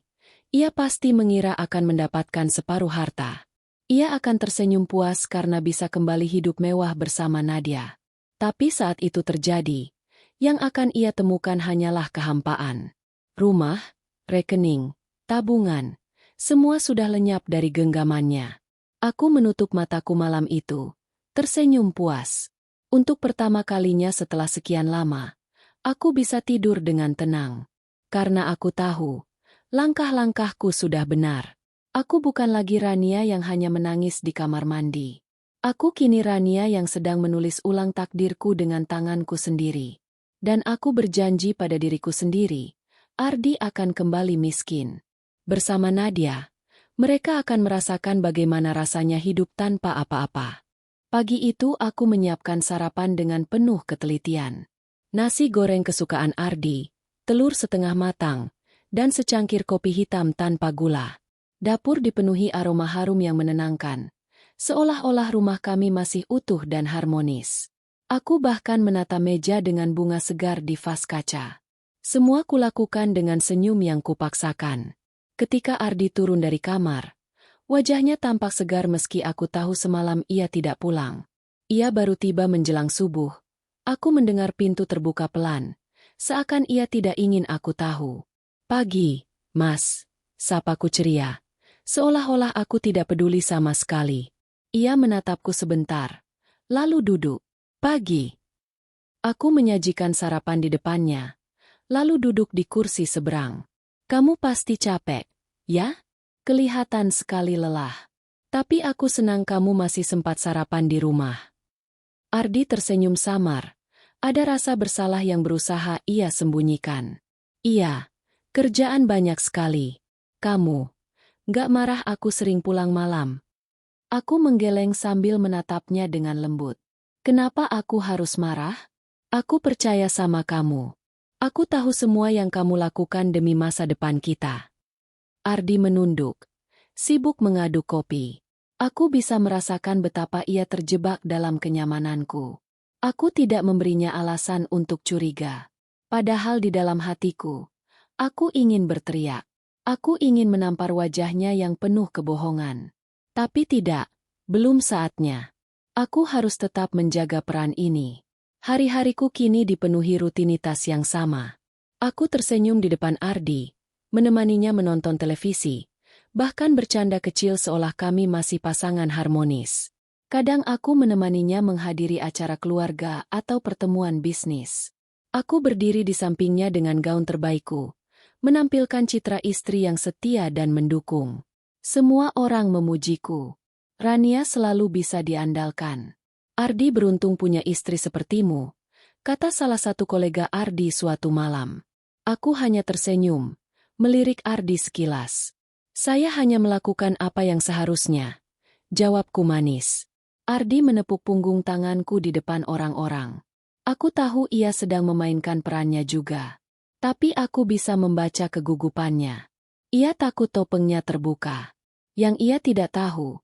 ia pasti mengira akan mendapatkan separuh harta. Ia akan tersenyum puas karena bisa kembali hidup mewah bersama Nadia. Tapi saat itu terjadi, yang akan ia temukan hanyalah kehampaan. Rumah, rekening, tabungan, semua sudah lenyap dari genggamannya. Aku menutup mataku malam itu, tersenyum puas. Untuk pertama kalinya setelah sekian lama, aku bisa tidur dengan tenang. Karena aku tahu, langkah-langkahku sudah benar. Aku bukan lagi Rania yang hanya menangis di kamar mandi. Aku kini Rania yang sedang menulis ulang takdirku dengan tanganku sendiri. Dan aku berjanji pada diriku sendiri, Ardi akan kembali miskin. Bersama Nadia, mereka akan merasakan bagaimana rasanya hidup tanpa apa-apa. Pagi itu aku menyiapkan sarapan dengan penuh ketelitian. Nasi goreng kesukaan Ardi, telur setengah matang, dan secangkir kopi hitam tanpa gula. Dapur dipenuhi aroma harum yang menenangkan, seolah-olah rumah kami masih utuh dan harmonis. Aku bahkan menata meja dengan bunga segar di vas kaca. Semua kulakukan dengan senyum yang kupaksakan. Ketika Ardi turun dari kamar, wajahnya tampak segar meski aku tahu semalam ia tidak pulang. Ia baru tiba menjelang subuh. Aku mendengar pintu terbuka pelan, seakan ia tidak ingin aku tahu. Pagi, Mas, sapaku ceria. Seolah-olah aku tidak peduli sama sekali. Ia menatapku sebentar, lalu duduk. Pagi. Aku menyajikan sarapan di depannya, lalu duduk di kursi seberang. Kamu pasti capek, ya? Kelihatan sekali lelah. Tapi aku senang kamu masih sempat sarapan di rumah. Ardi tersenyum samar. Ada rasa bersalah yang berusaha ia sembunyikan. Iya, kerjaan banyak sekali. Kamu gak marah aku sering pulang malam? Aku menggeleng sambil menatapnya dengan lembut. Kenapa aku harus marah? Aku percaya sama kamu. Aku tahu semua yang kamu lakukan demi masa depan kita. Ardi menunduk, sibuk mengaduk kopi. Aku bisa merasakan betapa ia terjebak dalam kenyamananku. Aku tidak memberinya alasan untuk curiga. Padahal di dalam hatiku, aku ingin berteriak. Aku ingin menampar wajahnya yang penuh kebohongan. Tapi tidak, belum saatnya. Aku harus tetap menjaga peran ini. Hari-hariku kini dipenuhi rutinitas yang sama. Aku tersenyum di depan Ardi, menemaninya menonton televisi, bahkan bercanda kecil seolah kami masih pasangan harmonis. Kadang aku menemaninya menghadiri acara keluarga atau pertemuan bisnis. Aku berdiri di sampingnya dengan gaun terbaikku, menampilkan citra istri yang setia dan mendukung. Semua orang memujiku. Rania selalu bisa diandalkan. Ardi beruntung punya istri sepertimu, kata salah satu kolega Ardi suatu malam. Aku hanya tersenyum, melirik Ardi sekilas. Saya hanya melakukan apa yang seharusnya, jawabku manis. Ardi menepuk punggung tanganku di depan orang-orang. Aku tahu ia sedang memainkan perannya juga. Tapi aku bisa membaca kegugupannya. Ia takut topengnya terbuka. Yang ia tidak tahu,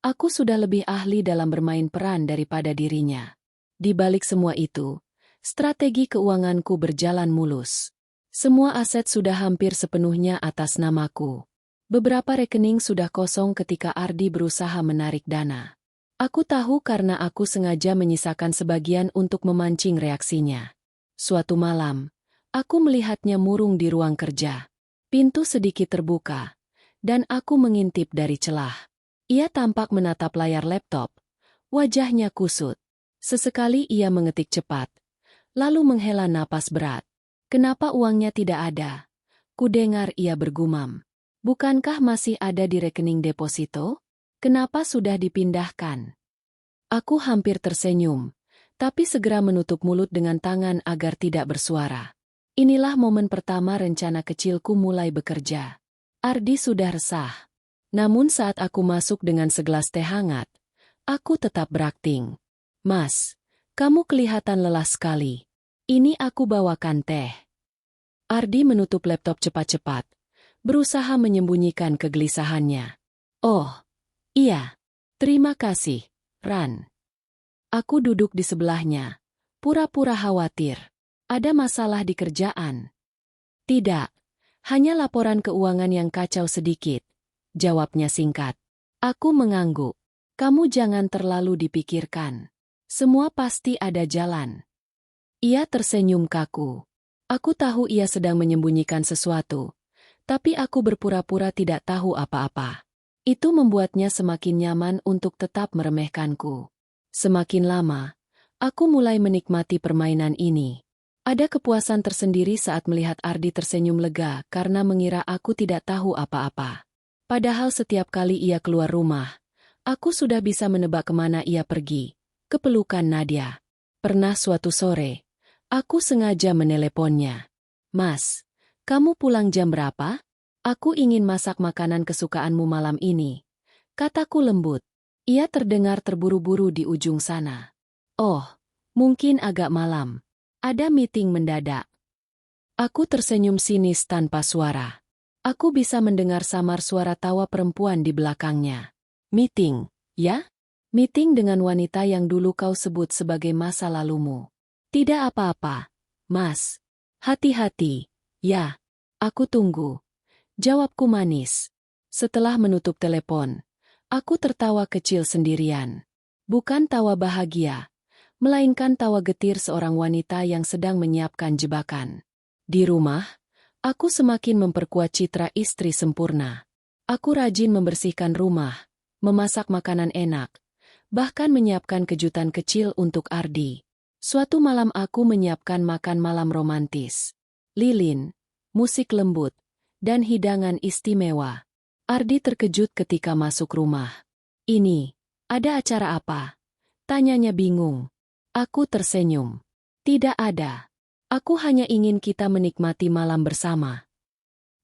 aku sudah lebih ahli dalam bermain peran daripada dirinya. Di balik semua itu, strategi keuanganku berjalan mulus. Semua aset sudah hampir sepenuhnya atas namaku. Beberapa rekening sudah kosong ketika Ardi berusaha menarik dana. Aku tahu karena aku sengaja menyisakan sebagian untuk memancing reaksinya. Suatu malam, aku melihatnya murung di ruang kerja. Pintu sedikit terbuka, dan aku mengintip dari celah. Ia tampak menatap layar laptop. Wajahnya kusut. Sesekali ia mengetik cepat, lalu menghela napas berat. Kenapa uangnya tidak ada? Kudengar ia bergumam. Bukankah masih ada di rekening deposito? Kenapa sudah dipindahkan? Aku hampir tersenyum, tapi segera menutup mulut dengan tangan agar tidak bersuara. Inilah momen pertama rencana kecilku mulai bekerja. Ardi sudah resah. Namun saat aku masuk dengan segelas teh hangat, aku tetap berakting. Mas, kamu kelihatan lelah sekali. Ini aku bawakan teh. Ardi menutup laptop cepat-cepat, berusaha menyembunyikan kegelisahannya. Oh, iya. Terima kasih, Ran. Aku duduk di sebelahnya, pura-pura khawatir. Ada masalah di kerjaan? Tidak, hanya laporan keuangan yang kacau sedikit. Jawabnya singkat. Aku mengangguk. Kamu jangan terlalu dipikirkan. Semua pasti ada jalan. Ia tersenyum kaku. Aku tahu ia sedang menyembunyikan sesuatu, tapi aku berpura-pura tidak tahu apa-apa. Itu membuatnya semakin nyaman untuk tetap meremehkanku. Semakin lama, aku mulai menikmati permainan ini. Ada kepuasan tersendiri saat melihat Ardi tersenyum lega karena mengira aku tidak tahu apa-apa. Padahal setiap kali ia keluar rumah, aku sudah bisa menebak kemana ia pergi, ke pelukan Nadia. Pernah suatu sore, aku sengaja meneleponnya. Mas, kamu pulang jam berapa? Aku ingin masak makanan kesukaanmu malam ini. Kataku lembut. Ia terdengar terburu-buru di ujung sana. Oh, mungkin agak malam. Ada meeting mendadak. Aku tersenyum sinis tanpa suara. Aku bisa mendengar samar suara tawa perempuan di belakangnya. Meeting, ya? Meeting dengan wanita yang dulu kau sebut sebagai masa lalumu. Tidak apa-apa, Mas. Hati-hati, ya. Aku tunggu. Jawabku manis. Setelah menutup telepon, aku tertawa kecil sendirian. Bukan tawa bahagia, melainkan tawa getir seorang wanita yang sedang menyiapkan jebakan. Di rumah, aku semakin memperkuat citra istri sempurna. Aku rajin membersihkan rumah, memasak makanan enak, bahkan menyiapkan kejutan kecil untuk Ardi. Suatu malam aku menyiapkan makan malam romantis. Lilin, musik lembut, dan hidangan istimewa. Ardi terkejut ketika masuk rumah. Ini, ada acara apa? Tanyanya bingung. Aku tersenyum. Tidak ada. Aku hanya ingin kita menikmati malam bersama.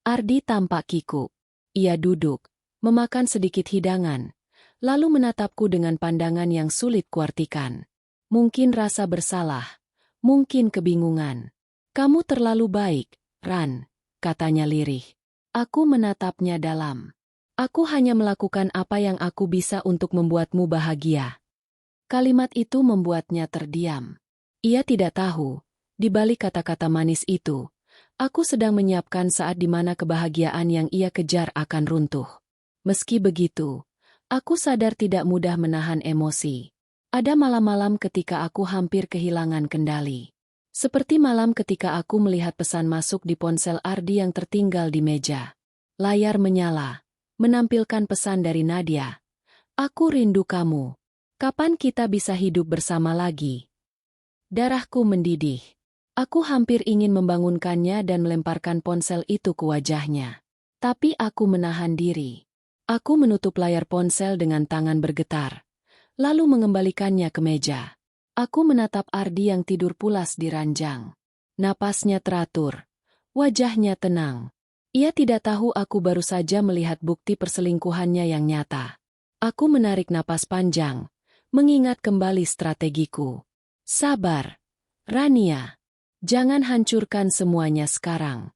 Ardi tampak kikuk. Ia duduk, memakan sedikit hidangan, lalu menatapku dengan pandangan yang sulit kuartikan. Mungkin rasa bersalah, mungkin kebingungan. Kamu terlalu baik, Ran, katanya lirih. Aku menatapnya dalam. Aku hanya melakukan apa yang aku bisa untuk membuatmu bahagia. Kalimat itu membuatnya terdiam. Ia tidak tahu, di balik kata-kata manis itu, aku sedang menyiapkan saat di mana kebahagiaan yang ia kejar akan runtuh. Meski begitu, aku sadar tidak mudah menahan emosi. Ada malam-malam ketika aku hampir kehilangan kendali. Seperti malam ketika aku melihat pesan masuk di ponsel Ardi yang tertinggal di meja. Layar menyala, menampilkan pesan dari Nadia. Aku rindu kamu. Kapan kita bisa hidup bersama lagi? Darahku mendidih. Aku hampir ingin membangunkannya dan melemparkan ponsel itu ke wajahnya. Tapi aku menahan diri. Aku menutup layar ponsel dengan tangan bergetar, lalu mengembalikannya ke meja. Aku menatap Ardi yang tidur pulas di ranjang. Napasnya teratur. Wajahnya tenang. Ia tidak tahu aku baru saja melihat bukti perselingkuhannya yang nyata. Aku menarik napas panjang, mengingat kembali strategiku. Sabar, Rania. Jangan hancurkan semuanya sekarang.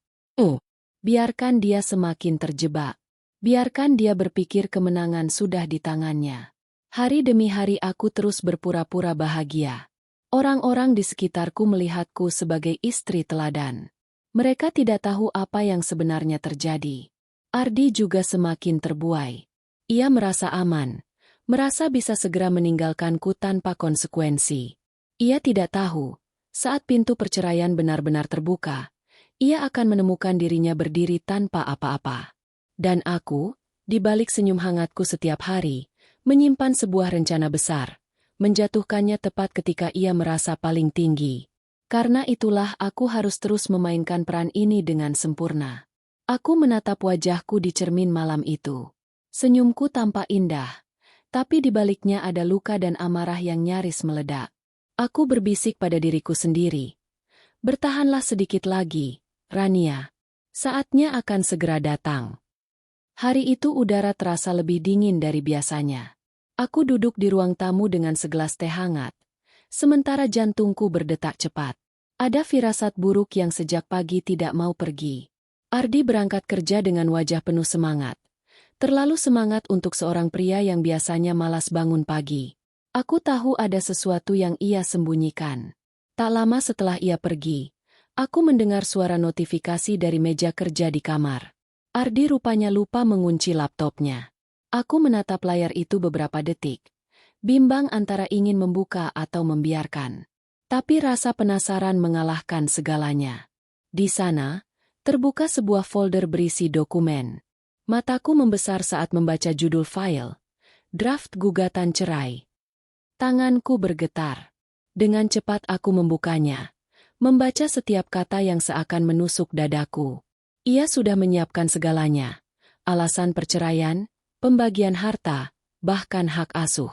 Biarkan dia semakin terjebak. Biarkan dia berpikir kemenangan sudah di tangannya. Hari demi hari aku terus berpura-pura bahagia. Orang-orang di sekitarku melihatku sebagai istri teladan. Mereka tidak tahu apa yang sebenarnya terjadi. Ardi juga semakin terbuai. Ia merasa aman. Merasa bisa segera meninggalkanku tanpa konsekuensi. Ia tidak tahu, saat pintu perceraian benar-benar terbuka, ia akan menemukan dirinya berdiri tanpa apa-apa. Dan aku, di balik senyum hangatku setiap hari, menyimpan sebuah rencana besar, menjatuhkannya tepat ketika ia merasa paling tinggi. Karena itulah aku harus terus memainkan peran ini dengan sempurna. Aku menatap wajahku di cermin malam itu. Senyumku tampak indah. Tapi di baliknya ada luka dan amarah yang nyaris meledak. Aku berbisik pada diriku sendiri. Bertahanlah sedikit lagi, Rania. Saatnya akan segera datang. Hari itu udara terasa lebih dingin dari biasanya. Aku duduk di ruang tamu dengan segelas teh hangat. Sementara jantungku berdetak cepat. Ada firasat buruk yang sejak pagi tidak mau pergi. Ardi berangkat kerja dengan wajah penuh semangat. Terlalu semangat untuk seorang pria yang biasanya malas bangun pagi. Aku tahu ada sesuatu yang ia sembunyikan. Tak lama setelah ia pergi, aku mendengar suara notifikasi dari meja kerja di kamar. Ardi rupanya lupa mengunci laptopnya. Aku menatap layar itu beberapa detik, bimbang antara ingin membuka atau membiarkan. Tapi rasa penasaran mengalahkan segalanya. Di sana, terbuka sebuah folder berisi dokumen. Mataku membesar saat membaca judul file, draft gugatan cerai. Tanganku bergetar. Dengan cepat aku membukanya, membaca setiap kata yang seakan menusuk dadaku. Ia sudah menyiapkan segalanya, alasan perceraian, pembagian harta, bahkan hak asuh.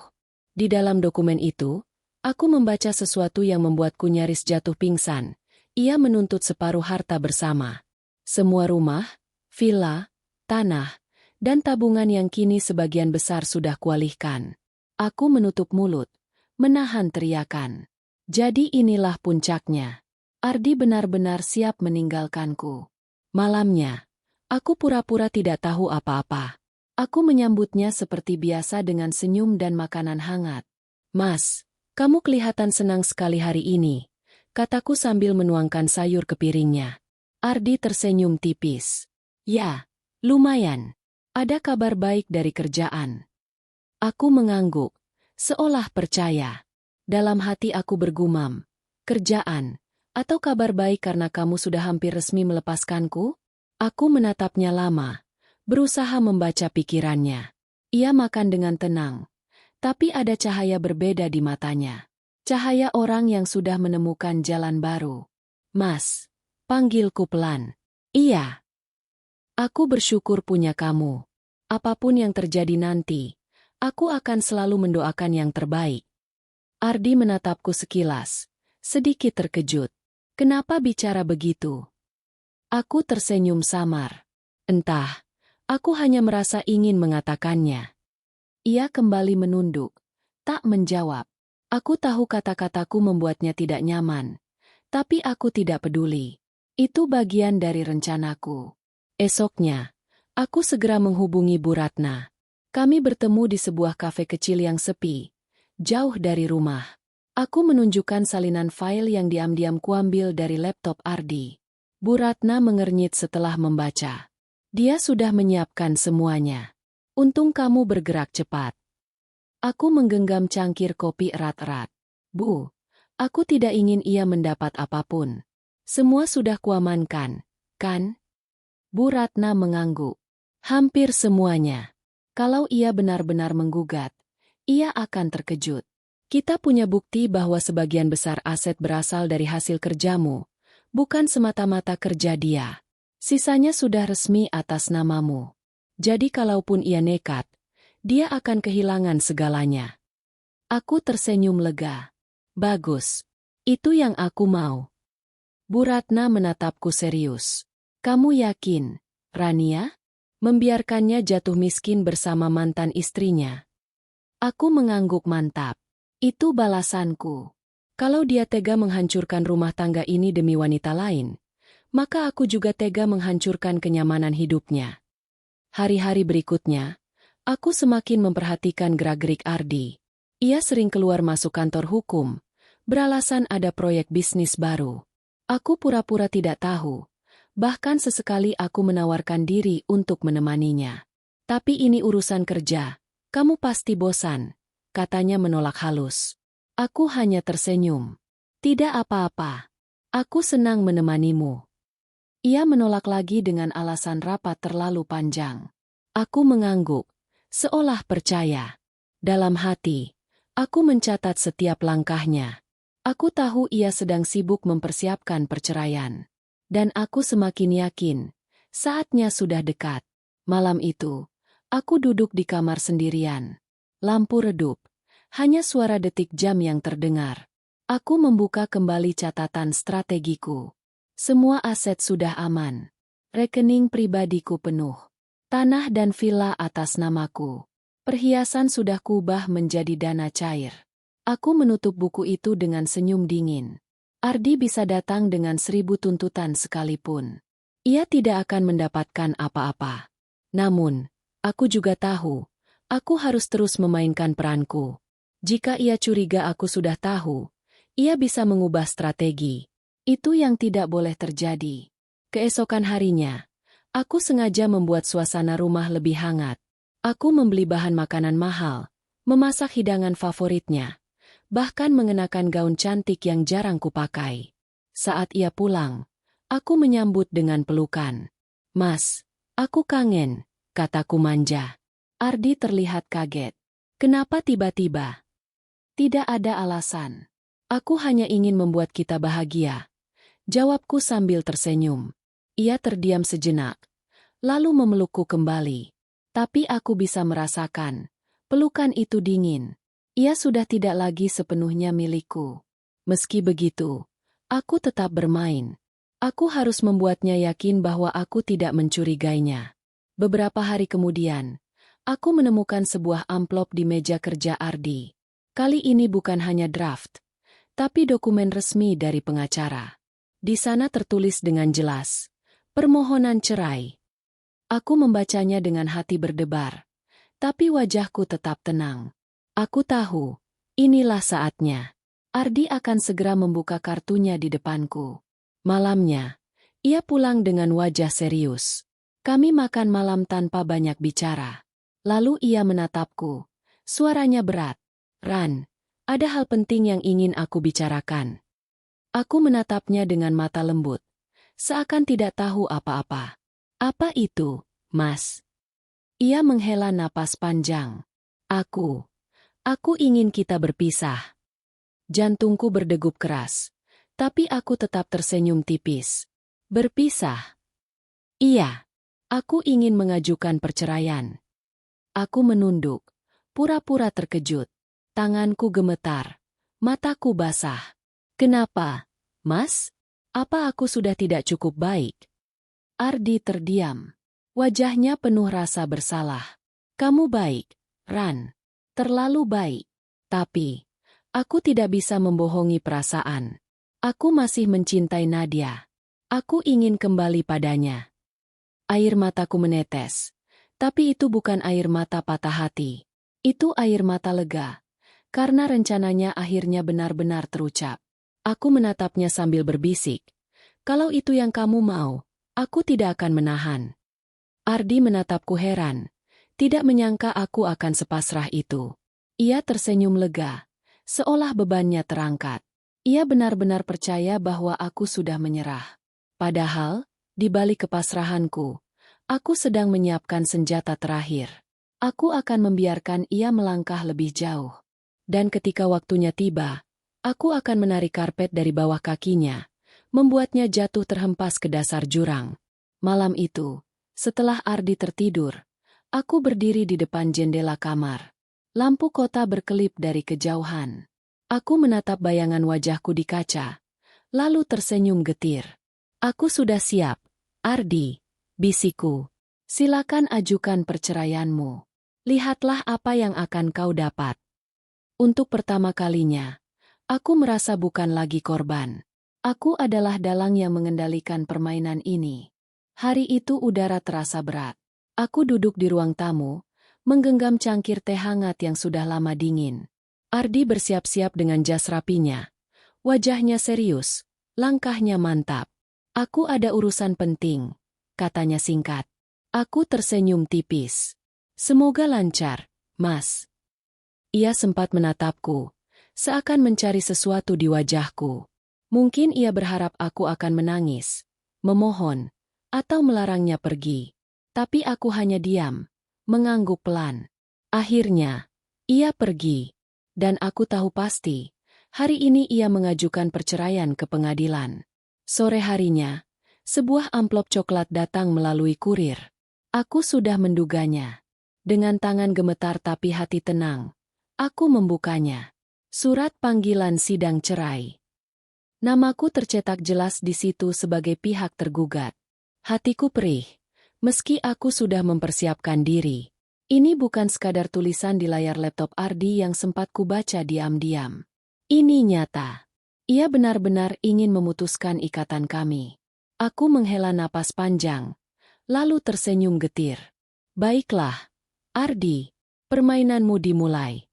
Di dalam dokumen itu, aku membaca sesuatu yang membuatku nyaris jatuh pingsan. Ia menuntut separuh harta bersama. Semua rumah, villa, tanah, dan tabungan yang kini sebagian besar sudah kualihkan. Aku menutup mulut, menahan teriakan. Jadi inilah puncaknya. Ardi benar-benar siap meninggalkanku. Malamnya, aku pura-pura tidak tahu apa-apa. Aku menyambutnya seperti biasa dengan senyum dan makanan hangat. Mas, kamu kelihatan senang sekali hari ini, kataku sambil menuangkan sayur ke piringnya. Ardi tersenyum tipis. Ya, lumayan. Ada kabar baik dari kerjaan. Aku mengangguk, seolah percaya. Dalam hati aku bergumam, kerjaan, atau kabar baik karena kamu sudah hampir resmi melepaskanku? Aku menatapnya lama, berusaha membaca pikirannya. Ia makan dengan tenang, tapi ada cahaya berbeda di matanya. Cahaya orang yang sudah menemukan jalan baru. Mas, panggilku pelan. Iya. Aku bersyukur punya kamu. Apapun yang terjadi nanti, aku akan selalu mendoakan yang terbaik. Ardi menatapku sekilas, sedikit terkejut. Kenapa bicara begitu? Aku tersenyum samar. Entah, aku hanya merasa ingin mengatakannya. Ia kembali menunduk, tak menjawab. Aku tahu kata-kataku membuatnya tidak nyaman, Tapi aku tidak peduli. Itu bagian dari rencanaku. Esoknya, aku segera menghubungi Bu Ratna. Kami bertemu di sebuah kafe kecil yang sepi, jauh dari rumah. Aku menunjukkan salinan file yang diam-diam kuambil dari laptop Ardi. Bu Ratna mengernyit setelah membaca. Dia sudah menyiapkan semuanya. Untung kamu bergerak cepat. Aku menggenggam cangkir kopi erat-erat. Bu, aku tidak ingin ia mendapat apapun. Semua sudah kuamankan, kan? Bu Ratna mengangguk. Hampir semuanya. Kalau ia benar-benar menggugat, ia akan terkejut. Kita punya bukti bahwa sebagian besar aset berasal dari hasil kerjamu, bukan semata-mata kerja dia. Sisanya sudah resmi atas namamu. Jadi kalaupun ia nekat, dia akan kehilangan segalanya. Aku tersenyum lega. Bagus. Itu yang aku mau. Bu Ratna menatapku serius. Kamu yakin, Rania? Membiarkannya jatuh miskin bersama mantan istrinya? Aku mengangguk mantap. Itu balasanku. Kalau dia tega menghancurkan rumah tangga ini demi wanita lain, maka aku juga tega menghancurkan kenyamanan hidupnya. Hari-hari berikutnya, aku semakin memperhatikan gerak-gerik Ardi. Ia sering keluar masuk kantor hukum, beralasan ada proyek bisnis baru. Aku pura-pura tidak tahu, bahkan sesekali aku menawarkan diri untuk menemaninya. Tapi ini urusan kerja, kamu pasti bosan. Katanya menolak halus. Aku hanya tersenyum. Tidak apa-apa. Aku senang menemanimu. Ia menolak lagi dengan alasan rapat terlalu panjang. Aku mengangguk, seolah percaya. Dalam hati, aku mencatat setiap langkahnya. Aku tahu ia sedang sibuk mempersiapkan perceraian. Dan aku semakin yakin, saatnya sudah dekat. Malam itu, aku duduk di kamar sendirian. Lampu redup. Hanya suara detik jam yang terdengar. Aku membuka kembali catatan strategiku. Semua aset sudah aman. Rekening pribadiku penuh. Tanah dan villa atas namaku. Perhiasan sudah kubah menjadi dana cair. Aku menutup buku itu dengan senyum dingin. Ardi bisa datang dengan 1000 tuntutan sekalipun. Ia tidak akan mendapatkan apa-apa. Namun, aku juga tahu, aku harus terus memainkan peranku. Jika ia curiga aku sudah tahu, ia bisa mengubah strategi. Itu yang tidak boleh terjadi. Keesokan harinya, aku sengaja membuat suasana rumah lebih hangat. Aku membeli bahan makanan mahal, memasak hidangan favoritnya, bahkan mengenakan gaun cantik yang jarang kupakai. Saat ia pulang, aku menyambut dengan pelukan. Mas, aku kangen, kataku manja. Ardi terlihat kaget. Kenapa tiba-tiba? Tidak ada alasan. Aku hanya ingin membuat kita bahagia. Jawabku sambil tersenyum. Ia terdiam sejenak, lalu memelukku kembali. Tapi aku bisa merasakan, pelukan itu dingin. Ia sudah tidak lagi sepenuhnya milikku. Meski begitu, aku tetap bermain. Aku harus membuatnya yakin bahwa aku tidak mencurigainya. Beberapa hari kemudian, aku menemukan sebuah amplop di meja kerja Ardi. Kali ini bukan hanya draft, tapi dokumen resmi dari pengacara. Di sana tertulis dengan jelas, permohonan cerai. Aku membacanya dengan hati berdebar, tapi wajahku tetap tenang. Aku tahu, inilah saatnya. Ardi akan segera membuka kartunya di depanku. Malamnya, ia pulang dengan wajah serius. Kami makan malam tanpa banyak bicara. Lalu ia menatapku. Suaranya berat. Ran, ada hal penting yang ingin aku bicarakan. Aku menatapnya dengan mata lembut. Seakan tidak tahu apa-apa. Apa itu, Mas? Ia menghela napas panjang. Aku ingin kita berpisah. Jantungku berdegup keras. Tapi aku tetap tersenyum tipis. Berpisah? Iya. Aku ingin mengajukan perceraian. Aku menunduk, pura-pura terkejut. Tanganku gemetar, mataku basah. Kenapa, Mas? Apa aku sudah tidak cukup baik? Ardi terdiam. Wajahnya penuh rasa bersalah. Kamu baik, Ran. Terlalu baik. Tapi, aku tidak bisa membohongi perasaan. Aku masih mencintai Nadia. Aku ingin kembali padanya. Air mataku menetes. Tapi itu bukan air mata patah hati. Itu air mata lega. Karena rencananya akhirnya benar-benar terucap. Aku menatapnya sambil berbisik. Kalau itu yang kamu mau, aku tidak akan menahan. Ardi menatapku heran. Tidak menyangka aku akan sepasrah itu. Ia tersenyum lega. Seolah bebannya terangkat. Ia benar-benar percaya bahwa aku sudah menyerah. Padahal, di balik kepasrahanku, aku sedang menyiapkan senjata terakhir. Aku akan membiarkan ia melangkah lebih jauh. Dan ketika waktunya tiba, aku akan menarik karpet dari bawah kakinya, membuatnya jatuh terhempas ke dasar jurang. Malam itu, setelah Ardi tertidur, aku berdiri di depan jendela kamar. Lampu kota berkelip dari kejauhan. Aku menatap bayangan wajahku di kaca, lalu tersenyum getir. Aku sudah siap, Ardi, bisikku. Silakan ajukan perceraianmu. Lihatlah apa yang akan kau dapat. Untuk pertama kalinya, aku merasa bukan lagi korban. Aku adalah dalang yang mengendalikan permainan ini. Hari itu udara terasa berat. Aku duduk di ruang tamu, menggenggam cangkir teh hangat yang sudah lama dingin. Ardi bersiap-siap dengan jas rapinya. Wajahnya serius, langkahnya mantap. Aku ada urusan penting, katanya singkat. Aku tersenyum tipis. Semoga lancar, Mas. Ia sempat menatapku, seakan mencari sesuatu di wajahku. Mungkin ia berharap aku akan menangis, memohon, atau melarangnya pergi. Tapi aku hanya diam, mengangguk pelan. Akhirnya, ia pergi. Dan aku tahu pasti, hari ini ia mengajukan perceraian ke pengadilan. Sore harinya, sebuah amplop coklat datang melalui kurir. Aku sudah menduganya. Dengan tangan gemetar tapi hati tenang, aku membukanya. Surat panggilan sidang cerai. Namaku tercetak jelas di situ sebagai pihak tergugat. Hatiku perih, meski aku sudah mempersiapkan diri. Ini bukan sekadar tulisan di layar laptop Ardi yang sempat kubaca diam-diam. Ini nyata. Ia benar-benar ingin memutuskan ikatan kami. Aku menghela napas panjang, lalu tersenyum getir. Baiklah, Ardi, permainanmu dimulai.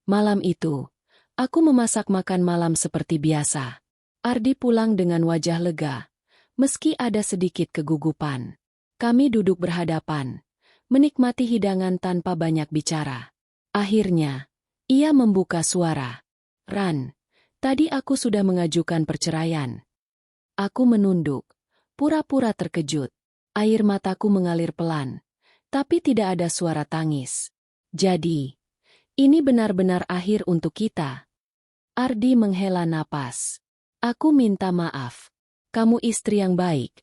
Malam itu, aku memasak makan malam seperti biasa. Ardi pulang dengan wajah lega, meski ada sedikit kegugupan. Kami duduk berhadapan, menikmati hidangan tanpa banyak bicara. Akhirnya, ia membuka suara. Ran, tadi aku sudah mengajukan perceraian. Aku menunduk, pura-pura terkejut. Air mataku mengalir pelan, tapi tidak ada suara tangis. Jadi, ini benar-benar akhir untuk kita. Ardi menghela napas. Aku minta maaf. Kamu istri yang baik,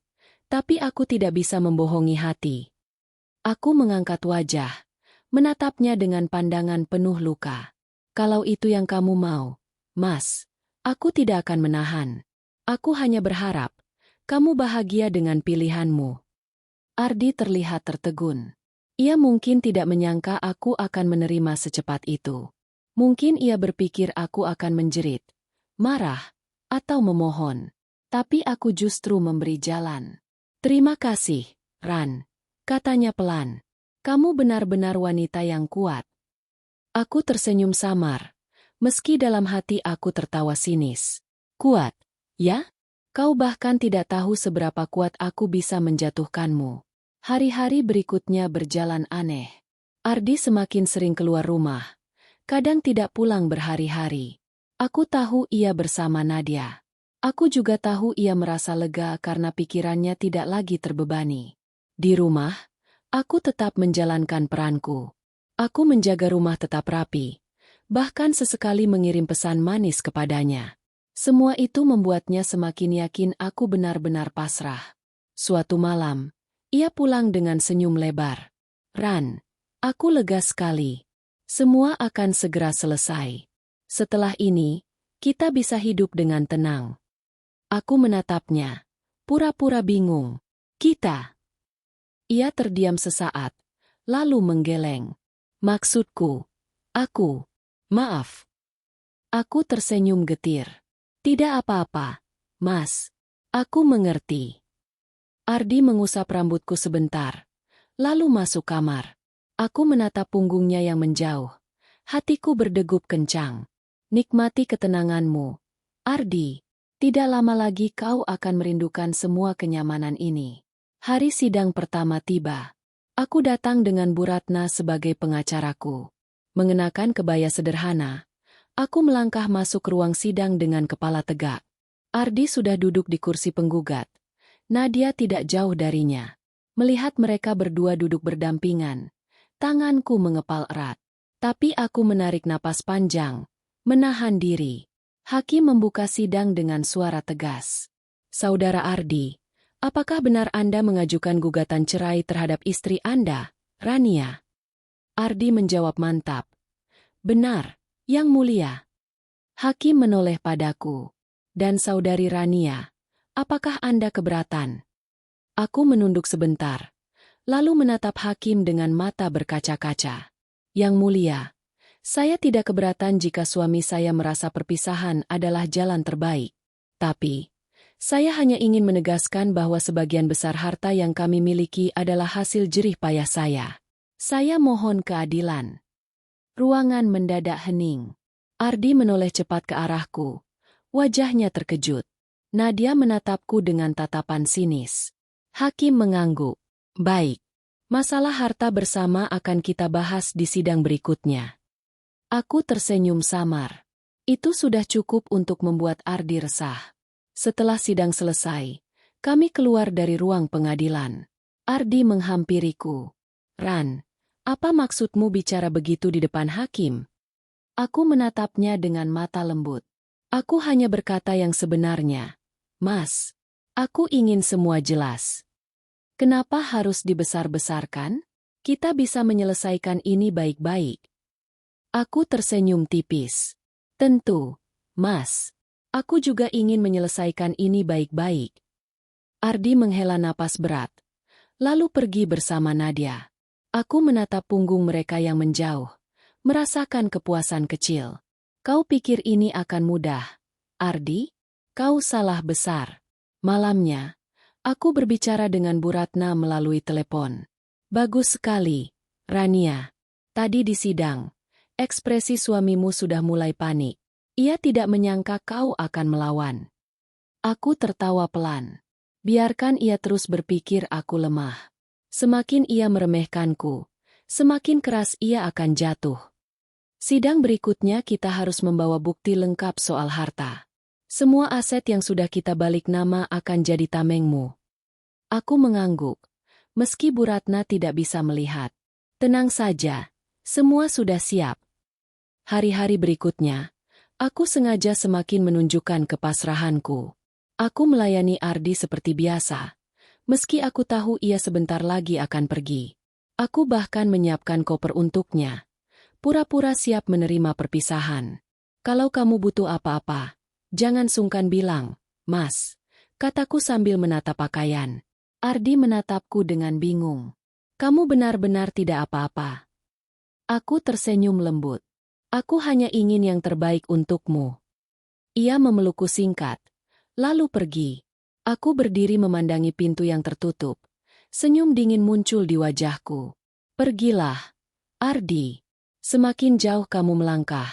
tapi aku tidak bisa membohongi hati. Aku mengangkat wajah, menatapnya dengan pandangan penuh luka. Kalau itu yang kamu mau, Mas, aku tidak akan menahan. Aku hanya berharap kamu bahagia dengan pilihanmu. Ardi terlihat tertegun. Ia mungkin tidak menyangka aku akan menerima secepat itu. Mungkin ia berpikir aku akan menjerit, marah, atau memohon. Tapi aku justru memberi jalan. Terima kasih, Ran. Katanya pelan, kamu benar-benar wanita yang kuat. Aku tersenyum samar, meski dalam hati aku tertawa sinis. Kuat, ya? Kau bahkan tidak tahu seberapa kuat aku bisa menjatuhkanmu. Hari-hari berikutnya berjalan aneh. Ardi semakin sering keluar rumah, kadang tidak pulang berhari-hari. Aku tahu ia bersama Nadia. Aku juga tahu ia merasa lega karena pikirannya tidak lagi terbebani. Di rumah, aku tetap menjalankan peranku. Aku menjaga rumah tetap rapi, bahkan sesekali mengirim pesan manis kepadanya. Semua itu membuatnya semakin yakin aku benar-benar pasrah. Suatu malam, ia pulang dengan senyum lebar. Ran, aku lega sekali. Semua akan segera selesai. Setelah ini, kita bisa hidup dengan tenang. Aku menatapnya, pura-pura bingung. Kita. Ia terdiam sesaat, lalu menggeleng. Maksudku, aku. Maaf. Aku tersenyum getir. Tidak apa-apa, Mas. Aku mengerti. Ardi mengusap rambutku sebentar, lalu masuk kamar. Aku menatap punggungnya yang menjauh. Hatiku berdegup kencang. Nikmati ketenanganmu, Ardi. Tidak lama lagi kau akan merindukan semua kenyamanan ini. Hari sidang pertama tiba. Aku datang dengan Bu Ratna sebagai pengacaraku. Mengenakan kebaya sederhana, aku melangkah masuk ruang sidang dengan kepala tegak. Ardi sudah duduk di kursi penggugat. Nadia tidak jauh darinya. Melihat mereka berdua duduk berdampingan, tanganku mengepal erat. Tapi aku menarik napas panjang, menahan diri. Hakim membuka sidang dengan suara tegas. Saudara Ardi, apakah benar Anda mengajukan gugatan cerai terhadap istri Anda, Rania? Ardi menjawab mantap. Benar, Yang Mulia. Hakim menoleh padaku. Dan saudari Rania, apakah Anda keberatan? Aku menunduk sebentar, lalu menatap Hakim dengan mata berkaca-kaca. Yang Mulia, saya tidak keberatan jika suami saya merasa perpisahan adalah jalan terbaik. Tapi, saya hanya ingin menegaskan bahwa sebagian besar harta yang kami miliki adalah hasil jerih payah saya. Saya mohon keadilan. Ruangan mendadak hening. Ardi menoleh cepat ke arahku. Wajahnya terkejut. Nadia menatapku dengan tatapan sinis. Hakim mengangguk. Baik. Masalah harta bersama akan kita bahas di sidang berikutnya. Aku tersenyum samar. Itu sudah cukup untuk membuat Ardi resah. Setelah sidang selesai, kami keluar dari ruang pengadilan. Ardi menghampiriku. Ran, apa maksudmu bicara begitu di depan hakim? Aku menatapnya dengan mata lembut. Aku hanya berkata yang sebenarnya. Mas, aku ingin semua jelas. Kenapa harus dibesar-besarkan? Kita bisa menyelesaikan ini baik-baik. Aku tersenyum tipis. Tentu, Mas. Aku juga ingin menyelesaikan ini baik-baik. Ardi menghela napas berat, lalu pergi bersama Nadia. Aku menatap punggung mereka yang menjauh, merasakan kepuasan kecil. Kau pikir ini akan mudah, Ardi? Kau salah besar. Malamnya, aku berbicara dengan Bu Ratna melalui telepon. Bagus sekali, Rania. Tadi di sidang, ekspresi suamimu sudah mulai panik. Ia tidak menyangka kau akan melawan. Aku tertawa pelan. Biarkan ia terus berpikir aku lemah. Semakin ia meremehkanku, semakin keras ia akan jatuh. Sidang berikutnya kita harus membawa bukti lengkap soal harta. Semua aset yang sudah kita balik nama akan jadi tamengmu. Aku mengangguk, meski Bu Ratna tidak bisa melihat. Tenang saja, semua sudah siap. Hari-hari berikutnya, aku sengaja semakin menunjukkan kepasrahanku. Aku melayani Ardi seperti biasa, meski aku tahu ia sebentar lagi akan pergi. Aku bahkan menyiapkan koper untuknya. Pura-pura siap menerima perpisahan. Kalau kamu butuh apa-apa, jangan sungkan bilang, Mas, kataku sambil menatap pakaian. Ardi menatapku dengan bingung. Kamu benar-benar tidak apa-apa. Aku tersenyum lembut. Aku hanya ingin yang terbaik untukmu. Ia memelukku singkat, lalu pergi. Aku berdiri memandangi pintu yang tertutup. Senyum dingin muncul di wajahku. Pergilah, Ardi. Semakin jauh kamu melangkah,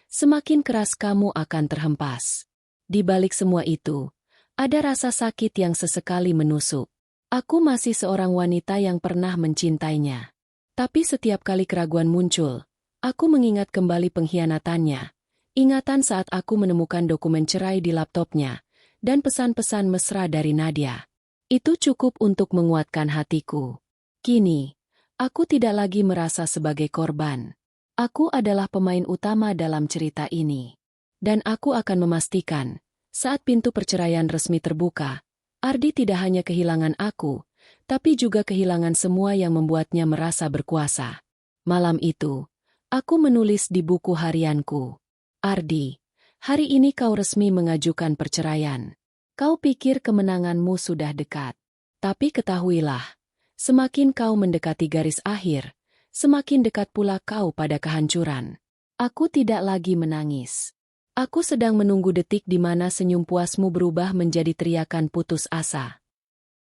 semakin keras kamu akan terhempas. Di balik semua itu, ada rasa sakit yang sesekali menusuk. Aku masih seorang wanita yang pernah mencintainya. Tapi setiap kali keraguan muncul, aku mengingat kembali pengkhianatannya. Ingatan saat aku menemukan dokumen cerai di laptopnya, dan pesan-pesan mesra dari Nadia. Itu cukup untuk menguatkan hatiku. Kini, aku tidak lagi merasa sebagai korban. Aku adalah pemain utama dalam cerita ini. Dan aku akan memastikan, saat pintu perceraian resmi terbuka, Ardi tidak hanya kehilangan aku, tapi juga kehilangan semua yang membuatnya merasa berkuasa. Malam itu, aku menulis di buku harianku. Ardi, hari ini kau resmi mengajukan perceraian. Kau pikir kemenanganmu sudah dekat. Tapi ketahuilah, semakin kau mendekati garis akhir, semakin dekat pula kau pada kehancuran. Aku tidak lagi menangis. Aku sedang menunggu detik di mana senyum puasmu berubah menjadi teriakan putus asa.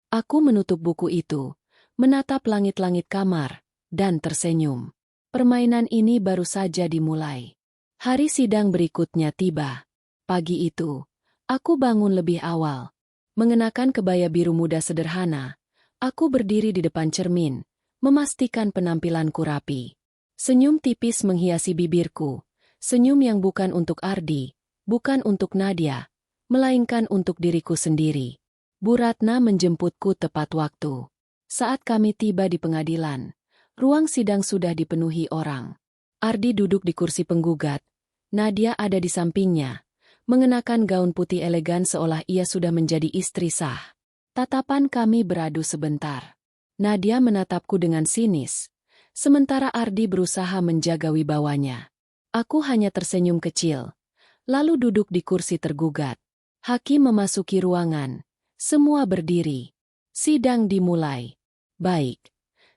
Aku menutup buku itu, menatap langit-langit kamar, dan tersenyum. Permainan ini baru saja dimulai. Hari sidang berikutnya tiba. Pagi itu, aku bangun lebih awal. Mengenakan kebaya biru muda sederhana, aku berdiri di depan cermin, memastikan penampilanku rapi. Senyum tipis menghiasi bibirku. Senyum yang bukan untuk Ardi, bukan untuk Nadia, melainkan untuk diriku sendiri. Bu Ratna menjemputku tepat waktu. Saat kami tiba di pengadilan, ruang sidang sudah dipenuhi orang. Ardi duduk di kursi penggugat, Nadia ada di sampingnya, mengenakan gaun putih elegan seolah ia sudah menjadi istri sah. Tatapan kami beradu sebentar. Nadia menatapku dengan sinis, sementara Ardi berusaha menjaga wibawanya. Aku hanya tersenyum kecil, lalu duduk di kursi tergugat. Hakim memasuki ruangan. Semua berdiri. Sidang dimulai. Baik.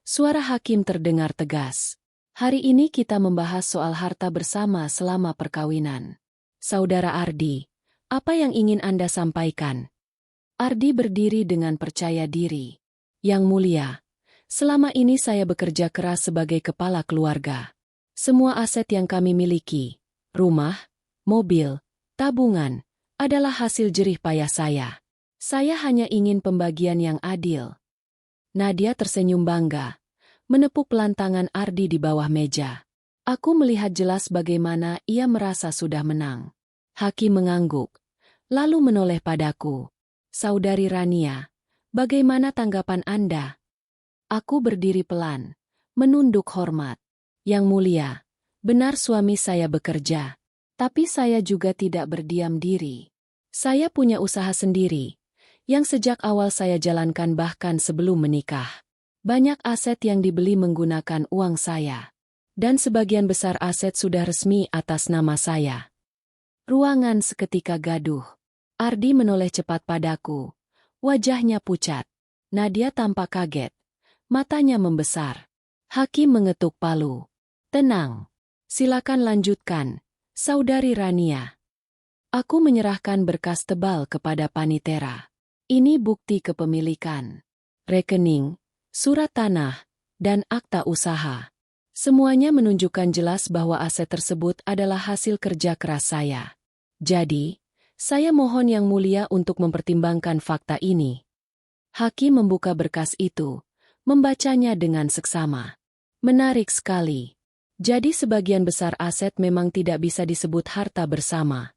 Suara hakim terdengar tegas. Hari ini kita membahas soal harta bersama selama perkawinan. Saudara Ardi, apa yang ingin Anda sampaikan? Ardi berdiri dengan percaya diri. Yang mulia, selama ini saya bekerja keras sebagai kepala keluarga. Semua aset yang kami miliki, rumah, mobil, tabungan, adalah hasil jerih payah saya. Saya hanya ingin pembagian yang adil. Nadia tersenyum bangga, menepuk pelantangan Ardi di bawah meja. Aku melihat jelas bagaimana ia merasa sudah menang. Hakim mengangguk, lalu menoleh padaku. Saudari Rania, bagaimana tanggapan Anda? Aku berdiri pelan, menunduk hormat. Yang mulia, benar suami saya bekerja, tapi saya juga tidak berdiam diri. Saya punya usaha sendiri, yang sejak awal saya jalankan bahkan sebelum menikah. Banyak aset yang dibeli menggunakan uang saya, dan sebagian besar aset sudah resmi atas nama saya. Ruangan seketika gaduh. Ardi menoleh cepat padaku, wajahnya pucat. Nadia tampak kaget, matanya membesar. Hakim mengetuk palu. Tenang, silakan lanjutkan, Saudari Rania. Aku menyerahkan berkas tebal kepada Panitera. Ini bukti kepemilikan, rekening, surat tanah, dan akta usaha. Semuanya menunjukkan jelas bahwa aset tersebut adalah hasil kerja keras saya. Jadi, saya mohon Yang Mulia untuk mempertimbangkan fakta ini. Hakim membuka berkas itu, membacanya dengan seksama. Menarik sekali. Jadi sebagian besar aset memang tidak bisa disebut harta bersama.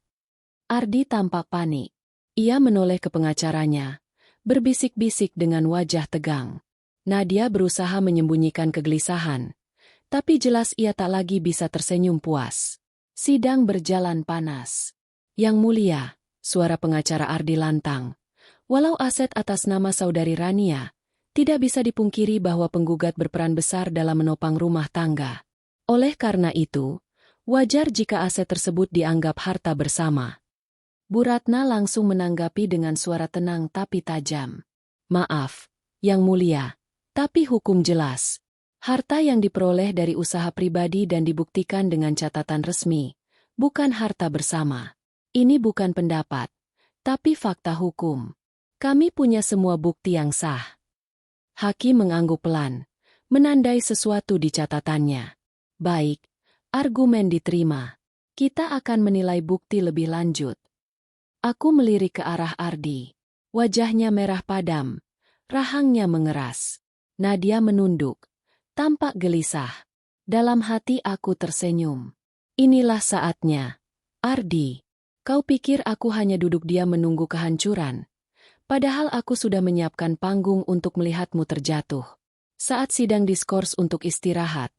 Ardi tampak panik. Ia menoleh ke pengacaranya, berbisik-bisik dengan wajah tegang. Nadia berusaha menyembunyikan kegelisahan, tapi jelas ia tak lagi bisa tersenyum puas. Sidang berjalan panas. Yang Mulia, suara pengacara Ardi lantang. Walau aset atas nama Saudari Rania, tidak bisa dipungkiri bahwa penggugat berperan besar dalam menopang rumah tangga. Oleh karena itu, wajar jika aset tersebut dianggap harta bersama. Bu Ratna langsung menanggapi dengan suara tenang tapi tajam. Maaf, Yang Mulia, tapi hukum jelas. Harta yang diperoleh dari usaha pribadi dan dibuktikan dengan catatan resmi, bukan harta bersama. Ini bukan pendapat, tapi fakta hukum. Kami punya semua bukti yang sah. Hakim mengangguk pelan, menandai sesuatu di catatannya. Baik, argumen diterima. Kita akan menilai bukti lebih lanjut. Aku melirik ke arah Ardi. Wajahnya merah padam, rahangnya mengeras. Nadia menunduk, tampak gelisah. Dalam hati aku tersenyum. Inilah saatnya. Ardi, kau pikir aku hanya duduk diam menunggu kehancuran? Padahal aku sudah menyiapkan panggung untuk melihatmu terjatuh. Saat sidang diskors untuk istirahat,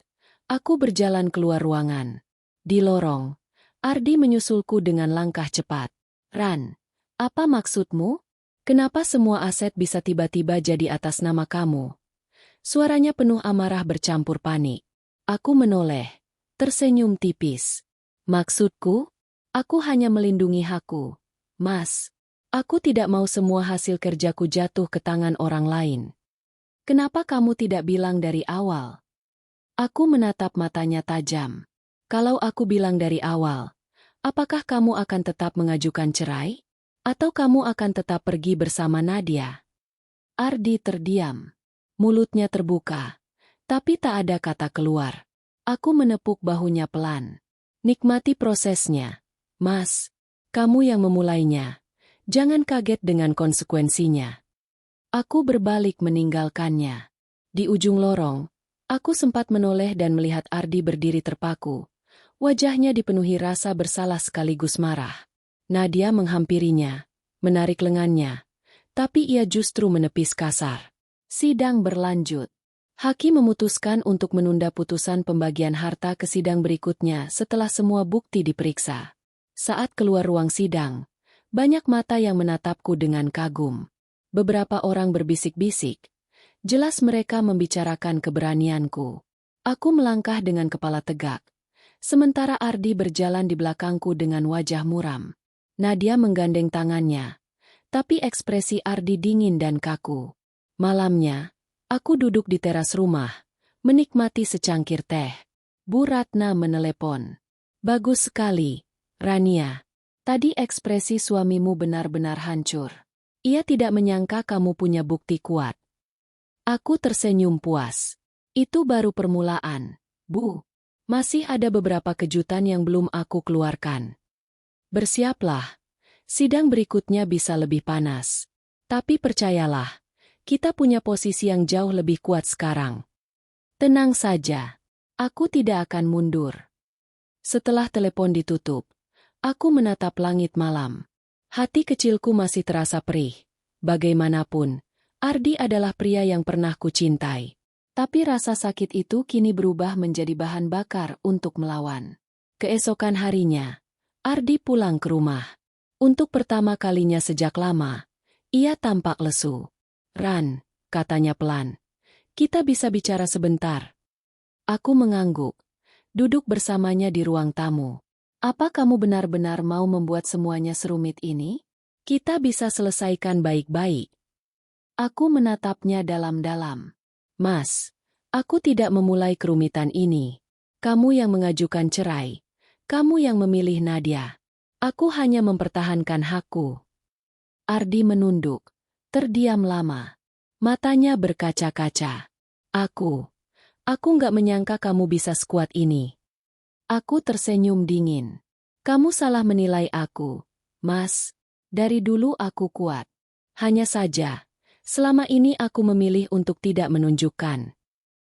aku berjalan keluar ruangan. Di lorong, Ardi menyusulku dengan langkah cepat. Ran, apa maksudmu? Kenapa semua aset bisa tiba-tiba jadi atas nama kamu? Suaranya penuh amarah bercampur panik. Aku menoleh, tersenyum tipis. Maksudku? Aku hanya melindungi Haku. Mas, aku tidak mau semua hasil kerjaku jatuh ke tangan orang lain. Kenapa kamu tidak bilang dari awal? Aku menatap matanya tajam. Kalau aku bilang dari awal, Apakah kamu akan tetap mengajukan cerai? Atau kamu akan tetap pergi bersama Nadia? Ardi terdiam. Mulutnya terbuka. Tapi tak ada kata keluar. Aku menepuk bahunya pelan. Nikmati prosesnya. Mas, kamu yang memulainya. Jangan kaget dengan konsekuensinya. Aku berbalik meninggalkannya. Di ujung lorong, aku sempat menoleh dan melihat Ardi berdiri terpaku. Wajahnya dipenuhi rasa bersalah sekaligus marah. Nadia menghampirinya, menarik lengannya, tapi ia justru menepis kasar. Sidang berlanjut. Hakim memutuskan untuk menunda putusan pembagian harta ke sidang berikutnya setelah semua bukti diperiksa. Saat keluar ruang sidang, banyak mata yang menatapku dengan kagum. Beberapa orang berbisik-bisik. Jelas mereka membicarakan keberanianku. Aku melangkah dengan kepala tegak. Sementara Ardi berjalan di belakangku dengan wajah muram. Nadia menggandeng tangannya. Tapi ekspresi Ardi dingin dan kaku. Malamnya, aku duduk di teras rumah, menikmati secangkir teh. Bu Ratna menelepon. Bagus sekali, Rania. Tadi ekspresi suamimu benar-benar hancur. Ia tidak menyangka kamu punya bukti kuat. Aku tersenyum puas. Itu baru permulaan, Bu. Masih ada beberapa kejutan yang belum aku keluarkan. Bersiaplah. Sidang berikutnya bisa lebih panas. Tapi percayalah, kita punya posisi yang jauh lebih kuat sekarang. Tenang saja. Aku tidak akan mundur. Setelah telepon ditutup, aku menatap langit malam. Hati kecilku masih terasa perih. Bagaimanapun, Ardi adalah pria yang pernah kucintai. Tapi rasa sakit itu kini berubah menjadi bahan bakar untuk melawan. Keesokan harinya, Ardi pulang ke rumah. Untuk pertama kalinya sejak lama, ia tampak lesu. Ran, katanya pelan. Kita bisa bicara sebentar. Aku mengangguk. Duduk bersamanya di ruang tamu. Apa kamu benar-benar mau membuat semuanya serumit ini? Kita bisa selesaikan baik-baik. Aku menatapnya dalam-dalam. Mas, aku tidak memulai kerumitan ini. Kamu yang mengajukan cerai. Kamu yang memilih Nadia. Aku hanya mempertahankan hakku. Ardi menunduk. Terdiam lama. Matanya berkaca-kaca. Aku nggak menyangka kamu bisa sekuat ini. Aku tersenyum dingin. Kamu salah menilai aku. Mas, dari dulu aku kuat. Hanya saja, selama ini aku memilih untuk tidak menunjukkan.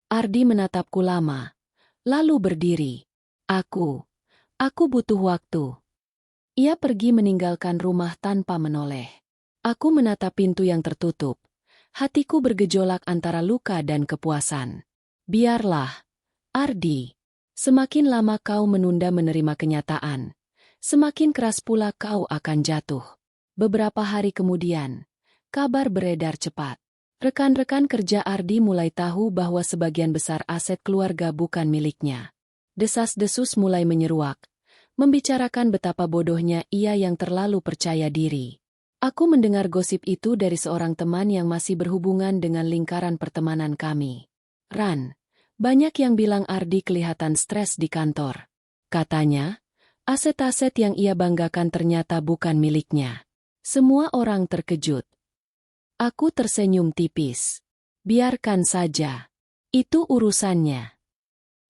Ardi menatapku lama, lalu berdiri. Aku butuh waktu. Ia pergi meninggalkan rumah tanpa menoleh. Aku menatap pintu yang tertutup. Hatiku bergejolak antara luka dan kepuasan. Biarlah, Ardi. Semakin lama kau menunda menerima kenyataan, semakin keras pula kau akan jatuh. Beberapa hari kemudian, kabar beredar cepat. Rekan-rekan kerja Ardi mulai tahu bahwa sebagian besar aset keluarga bukan miliknya. Desas-desus mulai menyeruak, membicarakan betapa bodohnya ia yang terlalu percaya diri. Aku mendengar gosip itu dari seorang teman yang masih berhubungan dengan lingkaran pertemanan kami. Ran, banyak yang bilang Ardi kelihatan stres di kantor. Katanya, aset-aset yang ia banggakan ternyata bukan miliknya. Semua orang terkejut. Aku tersenyum tipis. Biarkan saja. Itu urusannya.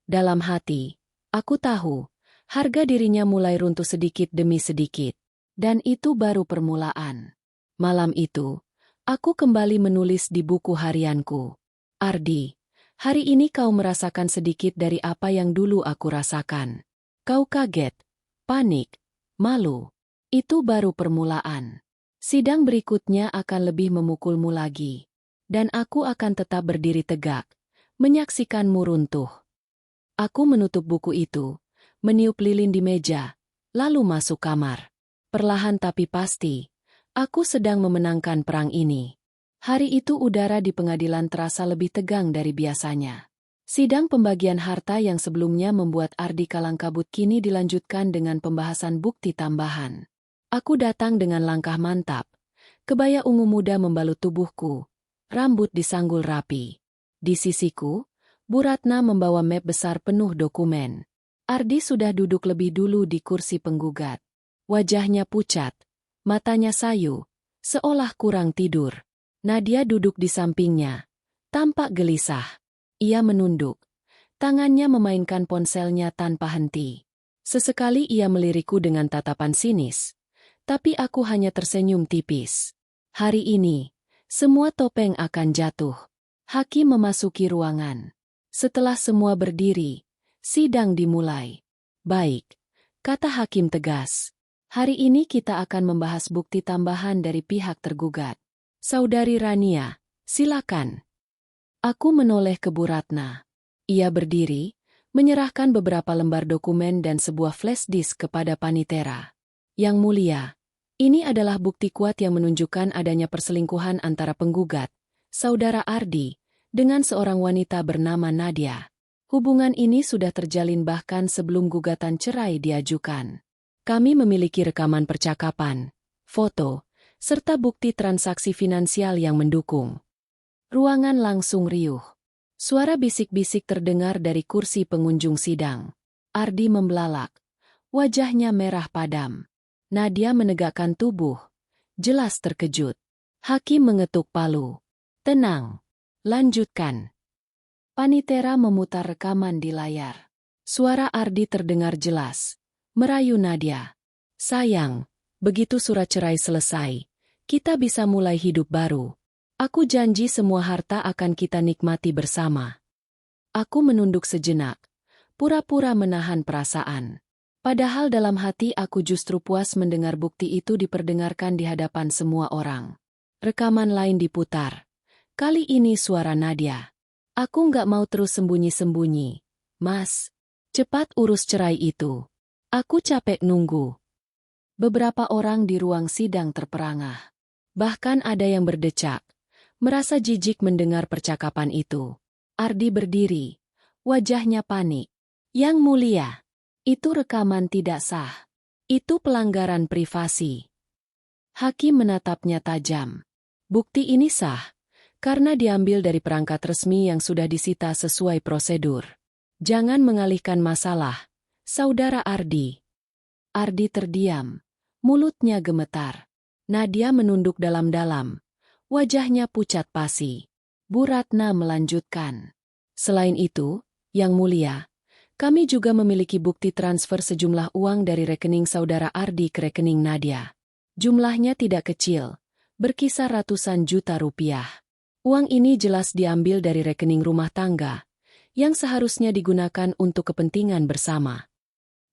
Dalam hati, aku tahu, harga dirinya mulai runtuh sedikit demi sedikit. Dan itu baru permulaan. Malam itu, aku kembali menulis di buku harianku. Ardi, hari ini kau merasakan sedikit dari apa yang dulu aku rasakan. Kau kaget, panik, malu. Itu baru permulaan. Sidang berikutnya akan lebih memukulmu lagi. Dan aku akan tetap berdiri tegak, menyaksikanmu runtuh. Aku menutup buku itu, meniup lilin di meja, lalu masuk kamar. Perlahan tapi pasti, aku sedang memenangkan perang ini. Hari itu udara di pengadilan terasa lebih tegang dari biasanya. Sidang pembagian harta yang sebelumnya membuat Ardi kalang kabut kini dilanjutkan dengan pembahasan bukti tambahan. Aku datang dengan langkah mantap. Kebaya ungu muda membalut tubuhku. Rambut disanggul rapi. Di sisiku, Bu Ratna membawa map besar penuh dokumen. Ardi sudah duduk lebih dulu di kursi penggugat. Wajahnya pucat, matanya sayu, seolah kurang tidur. Nadia duduk di sampingnya, tampak gelisah. Ia menunduk, tangannya memainkan ponselnya tanpa henti. Sesekali ia melirikku dengan tatapan sinis, tapi aku hanya tersenyum tipis. Hari ini, semua topeng akan jatuh. Hakim memasuki ruangan. Setelah semua berdiri, sidang dimulai. Baik, kata hakim tegas. Hari ini kita akan membahas bukti tambahan dari pihak tergugat. Saudari Rania, silakan. Aku menoleh ke Bu Ratna. Ia berdiri, menyerahkan beberapa lembar dokumen dan sebuah flash disk kepada Panitera. Yang mulia, ini adalah bukti kuat yang menunjukkan adanya perselingkuhan antara penggugat, Saudara Ardi, dengan seorang wanita bernama Nadia. Hubungan ini sudah terjalin bahkan sebelum gugatan cerai diajukan. Kami memiliki rekaman percakapan, foto, serta bukti transaksi finansial yang mendukung. Ruangan langsung riuh. Suara bisik-bisik terdengar dari kursi pengunjung sidang. Ardi membelalak. Wajahnya merah padam. Nadia menegakkan tubuh. Jelas terkejut. Hakim mengetuk palu. Tenang. Lanjutkan. Panitera memutar rekaman di layar. Suara Ardi terdengar jelas. Merayu Nadia. Sayang, begitu surat cerai selesai, kita bisa mulai hidup baru. Aku janji semua harta akan kita nikmati bersama. Aku menunduk sejenak, pura-pura menahan perasaan. Padahal dalam hati aku justru puas mendengar bukti itu diperdengarkan di hadapan semua orang. Rekaman lain diputar. Kali ini suara Nadia. Aku nggak mau terus sembunyi-sembunyi. Mas, cepat urus cerai itu. Aku capek nunggu. Beberapa orang di ruang sidang terperangah. Bahkan ada yang berdecak, merasa jijik mendengar percakapan itu. Ardi berdiri, wajahnya panik. Yang mulia, itu rekaman tidak sah. Itu pelanggaran privasi. Hakim menatapnya tajam. Bukti ini sah, karena diambil dari perangkat resmi yang sudah disita sesuai prosedur. Jangan mengalihkan masalah, Saudara Ardi. Ardi terdiam, mulutnya gemetar. Nadia menunduk dalam-dalam, wajahnya pucat pasi. Bu Ratna melanjutkan. Selain itu, Yang Mulia, kami juga memiliki bukti transfer sejumlah uang dari rekening Saudara Ardi ke rekening Nadia. Jumlahnya tidak kecil, berkisar ratusan juta rupiah. Uang ini jelas diambil dari rekening rumah tangga, yang seharusnya digunakan untuk kepentingan bersama.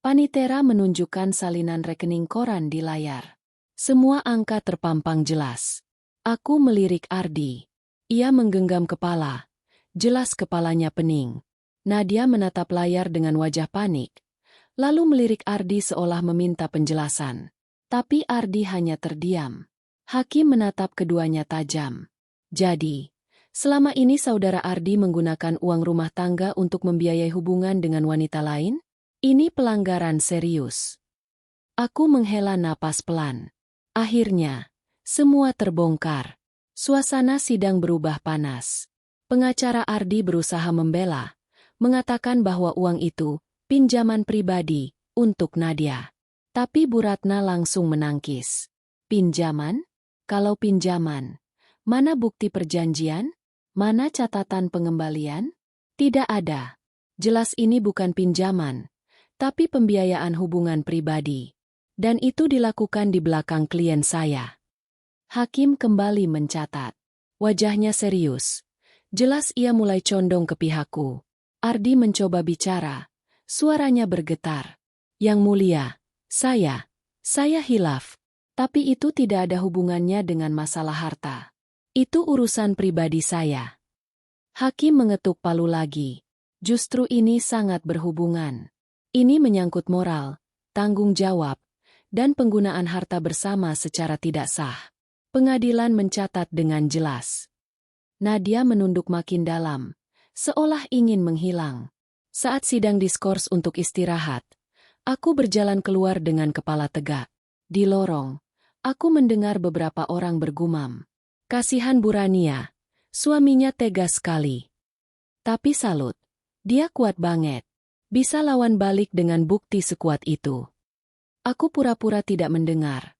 Panitera menunjukkan salinan rekening koran di layar. Semua angka terpampang jelas. Aku melirik Ardi. Ia menggenggam kepala. Jelas kepalanya pening. Nadia menatap layar dengan wajah panik, lalu melirik Ardi seolah meminta penjelasan. Tapi Ardi hanya terdiam. Hakim menatap keduanya tajam. Jadi, selama ini Saudara Ardi menggunakan uang rumah tangga untuk membiayai hubungan dengan wanita lain? Ini pelanggaran serius. Aku menghela napas pelan. Akhirnya, semua terbongkar. Suasana sidang berubah panas. Pengacara Ardi berusaha membela, mengatakan bahwa uang itu pinjaman pribadi untuk Nadia. Tapi Bu Ratna langsung menangkis. Pinjaman? Kalau pinjaman, mana bukti perjanjian? Mana catatan pengembalian? Tidak ada. Jelas ini bukan pinjaman, tapi pembiayaan hubungan pribadi. Dan itu dilakukan di belakang klien saya. Hakim kembali mencatat. Wajahnya serius. Jelas ia mulai condong ke pihakku. Ardi mencoba bicara. Suaranya bergetar. Yang Mulia, saya hilaf. Tapi itu tidak ada hubungannya dengan masalah harta. Itu urusan pribadi saya. Hakim mengetuk palu lagi. Justru ini sangat berhubungan. Ini menyangkut moral, tanggung jawab, dan penggunaan harta bersama secara tidak sah. Pengadilan mencatat dengan jelas. Nadia menunduk makin dalam, seolah ingin menghilang. Saat sidang diskors untuk istirahat, aku berjalan keluar dengan kepala tegak. Di lorong, aku mendengar beberapa orang bergumam. Kasihan Bu Rania, suaminya tega sekali. Tapi salut, dia kuat banget. bisa lawan balik dengan bukti sekuat itu. Aku pura-pura tidak mendengar,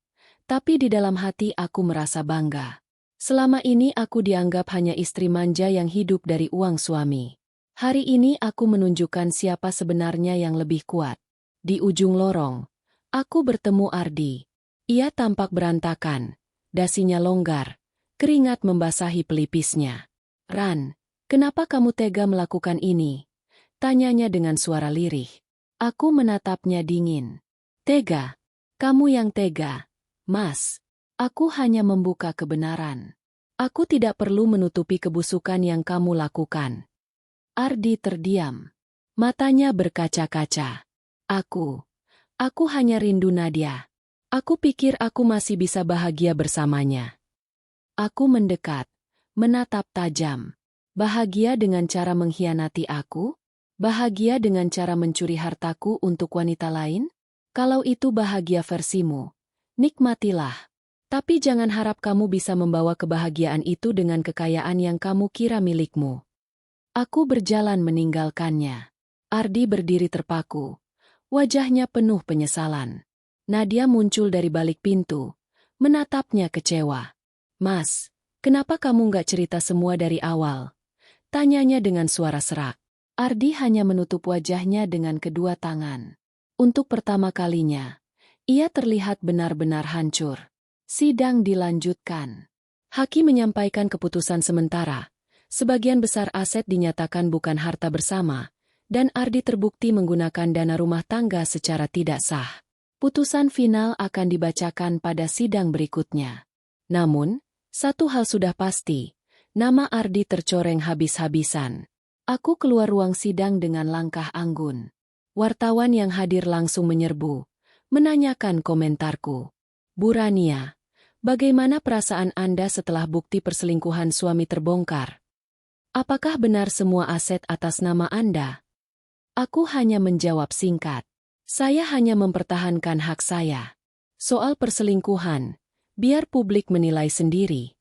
tapi di dalam hati aku merasa bangga. Selama ini aku dianggap hanya istri manja yang hidup dari uang suami. Hari ini aku menunjukkan siapa sebenarnya yang lebih kuat. Di ujung lorong, aku bertemu Ardi. Ia tampak berantakan, dasinya longgar, keringat membasahi pelipisnya. "Ran, kenapa kamu tega melakukan ini?" tanyanya dengan suara lirih. Aku menatapnya dingin. "Tega? Kamu yang tega, Mas. Aku hanya membuka kebenaran. Aku tidak perlu menutupi kebusukan yang kamu lakukan." Ardi terdiam. Matanya berkaca-kaca. Aku hanya rindu Nadia. Aku pikir aku masih bisa bahagia bersamanya." Aku mendekat, menatap tajam. Bahagia dengan cara mengkhianati aku? Bahagia dengan cara mencuri hartaku untuk wanita lain? Kalau itu bahagia versimu, nikmatilah. Tapi jangan harap kamu bisa membawa kebahagiaan itu dengan kekayaan yang kamu kira milikmu. Aku berjalan meninggalkannya. Ardi berdiri terpaku. Wajahnya penuh penyesalan. Nadia muncul dari balik pintu, menatapnya kecewa. "Mas, kenapa kamu nggak cerita semua dari awal?" tanyanya dengan suara serak. Ardi hanya menutup wajahnya dengan kedua tangan. Untuk pertama kalinya, ia terlihat benar-benar hancur. Sidang dilanjutkan. Hakim menyampaikan keputusan sementara. Sebagian besar aset dinyatakan bukan harta bersama, dan Ardi terbukti menggunakan dana rumah tangga secara tidak sah. Putusan final akan dibacakan pada sidang berikutnya. Namun, satu hal sudah pasti, nama Ardi tercoreng habis-habisan. Aku keluar ruang sidang dengan langkah anggun. Wartawan yang hadir langsung menyerbu, menanyakan komentarku. "Bu Rania, bagaimana perasaan Anda setelah bukti perselingkuhan suami terbongkar? Apakah benar semua aset atas nama Anda?" Aku hanya menjawab singkat. "Saya hanya mempertahankan hak saya. Soal perselingkuhan, biar publik menilai sendiri."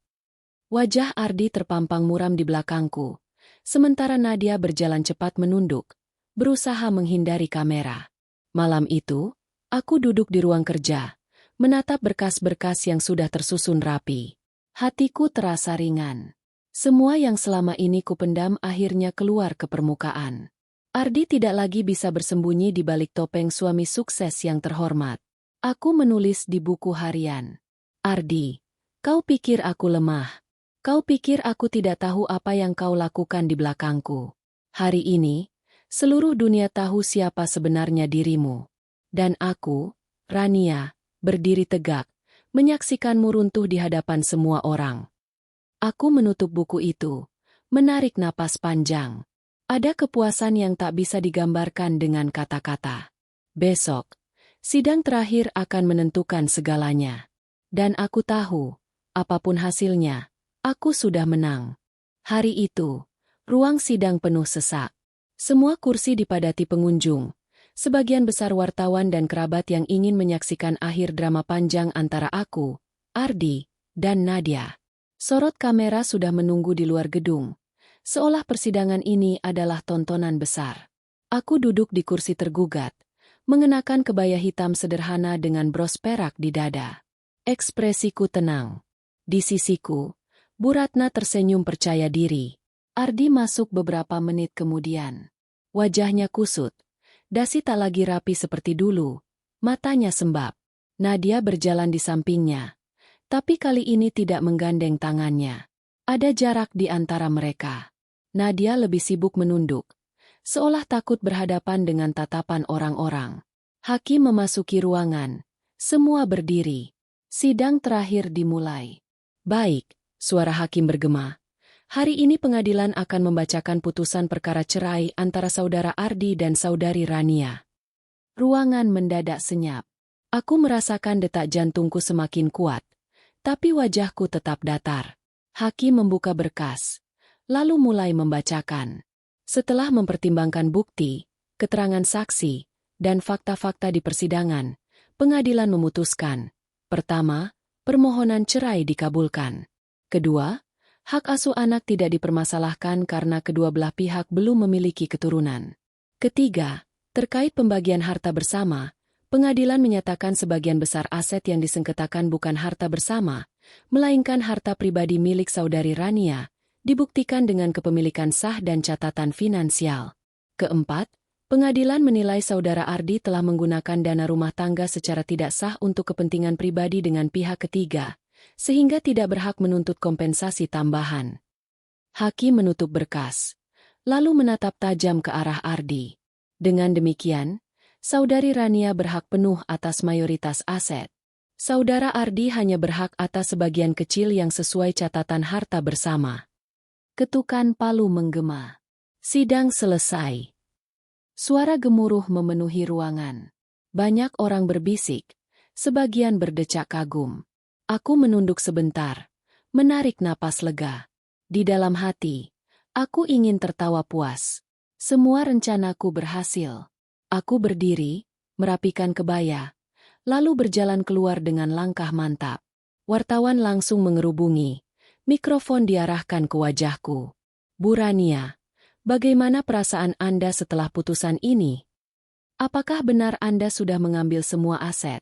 Wajah Ardi terpampang muram di belakangku, sementara Nadia berjalan cepat menunduk, berusaha menghindari kamera. Malam itu, aku duduk di ruang kerja, menatap berkas-berkas yang sudah tersusun rapi. Hatiku terasa ringan. Semua yang selama ini kupendam akhirnya keluar ke permukaan. Ardi tidak lagi bisa bersembunyi di balik topeng suami sukses yang terhormat. Aku menulis di buku harian. "Ardi, kau pikir aku lemah? Kau pikir aku tidak tahu apa yang kau lakukan di belakangku? Hari ini, seluruh dunia tahu siapa sebenarnya dirimu. Dan aku, Rania, berdiri tegak, menyaksikanmu runtuh di hadapan semua orang." Aku menutup buku itu, menarik napas panjang. Ada kepuasan yang tak bisa digambarkan dengan kata-kata. Besok, sidang terakhir akan menentukan segalanya. Dan aku tahu, apapun hasilnya, aku sudah menang. Hari itu, ruang sidang penuh sesak. Semua kursi dipadati pengunjung, sebagian besar wartawan dan kerabat yang ingin menyaksikan akhir drama panjang antara aku, Ardi, dan Nadia. Sorot kamera sudah menunggu di luar gedung, seolah persidangan ini adalah tontonan besar. Aku duduk di kursi tergugat, mengenakan kebaya hitam sederhana dengan bros perak di dada. Ekspresiku tenang. Di sisiku, Bu Ratna tersenyum percaya diri. Ardi masuk beberapa menit kemudian. Wajahnya kusut, dasi tak lagi rapi seperti dulu, matanya sembab. Nadia berjalan di sampingnya, tapi kali ini tidak menggandeng tangannya. Ada jarak di antara mereka. Nadia lebih sibuk menunduk, seolah takut berhadapan dengan tatapan orang-orang. Hakim memasuki ruangan. Semua berdiri. Sidang terakhir dimulai. "Baik," suara hakim bergema. "Hari ini pengadilan akan membacakan putusan perkara cerai antara saudara Ardi dan saudari Rania." Ruangan mendadak senyap. Aku merasakan detak jantungku semakin kuat, tapi wajahku tetap datar. Hakim membuka berkas, lalu mulai membacakan. Setelah mempertimbangkan bukti, keterangan saksi, dan fakta-fakta di persidangan, pengadilan memutuskan. Pertama, permohonan cerai dikabulkan. Kedua, hak asuh anak tidak dipermasalahkan karena kedua belah pihak belum memiliki keturunan. Ketiga, Terkait pembagian harta bersama, pengadilan menyatakan sebagian besar aset yang disengketakan bukan harta bersama, melainkan harta pribadi milik saudari Rania, dibuktikan dengan kepemilikan sah dan catatan finansial. Keempat, pengadilan menilai saudara Ardi telah menggunakan dana rumah tangga secara tidak sah untuk kepentingan pribadi dengan pihak ketiga, sehingga tidak berhak menuntut kompensasi tambahan. Hakim menutup berkas, lalu menatap tajam ke arah Ardi. Dengan demikian, saudari Rania berhak penuh atas mayoritas aset. Saudara Ardi hanya berhak atas sebagian kecil yang sesuai catatan harta bersama. Ketukan palu menggema. Sidang selesai. Suara gemuruh memenuhi ruangan. Banyak orang berbisik, sebagian berdecak kagum. Aku menunduk sebentar, menarik napas lega. Di dalam hati, aku ingin tertawa puas. Semua rencanaku berhasil. Aku berdiri, merapikan kebaya, lalu berjalan keluar dengan langkah mantap. Wartawan langsung mengerubungi. Mikrofon diarahkan ke wajahku. Bu Rania, bagaimana perasaan Anda setelah putusan ini? Apakah benar Anda sudah mengambil semua aset?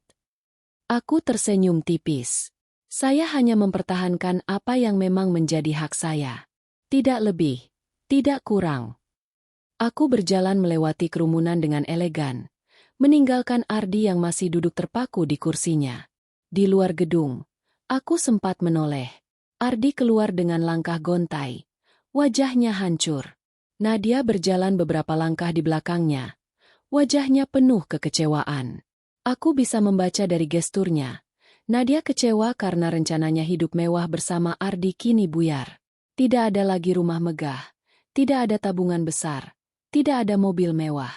Aku tersenyum tipis. Saya hanya mempertahankan apa yang memang menjadi hak saya. Tidak lebih, tidak kurang. Aku berjalan melewati kerumunan dengan elegan, meninggalkan Ardi yang masih duduk terpaku di kursinya. Di luar gedung, aku sempat menoleh. Ardi keluar dengan langkah gontai. Wajahnya hancur. Nadia berjalan beberapa langkah di belakangnya. Wajahnya penuh kekecewaan. Aku bisa membaca dari gesturnya. Nadia kecewa karena rencananya hidup mewah bersama Ardi kini buyar. Tidak ada lagi rumah megah. Tidak ada tabungan besar. Tidak ada mobil mewah.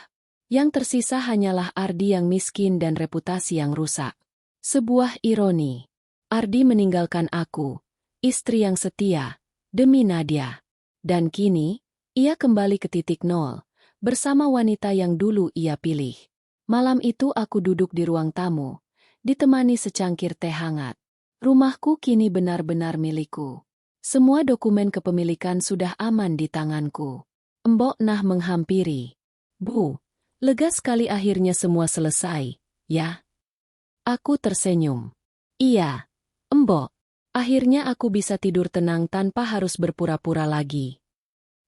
Yang tersisa hanyalah Ardi yang miskin dan reputasi yang rusak. Sebuah ironi. Ardi meninggalkan aku, istri yang setia, demi Nadia. Dan kini, ia kembali ke titik nol, bersama wanita yang dulu ia pilih. Malam itu aku duduk di ruang tamu, ditemani secangkir teh hangat. Rumahku kini benar-benar milikku. Semua dokumen kepemilikan sudah aman di tanganku. Mbok Nah menghampiri. Bu, lega sekali akhirnya semua selesai, ya? Aku tersenyum. Iya, Mbok. Akhirnya aku bisa tidur tenang tanpa harus berpura-pura lagi.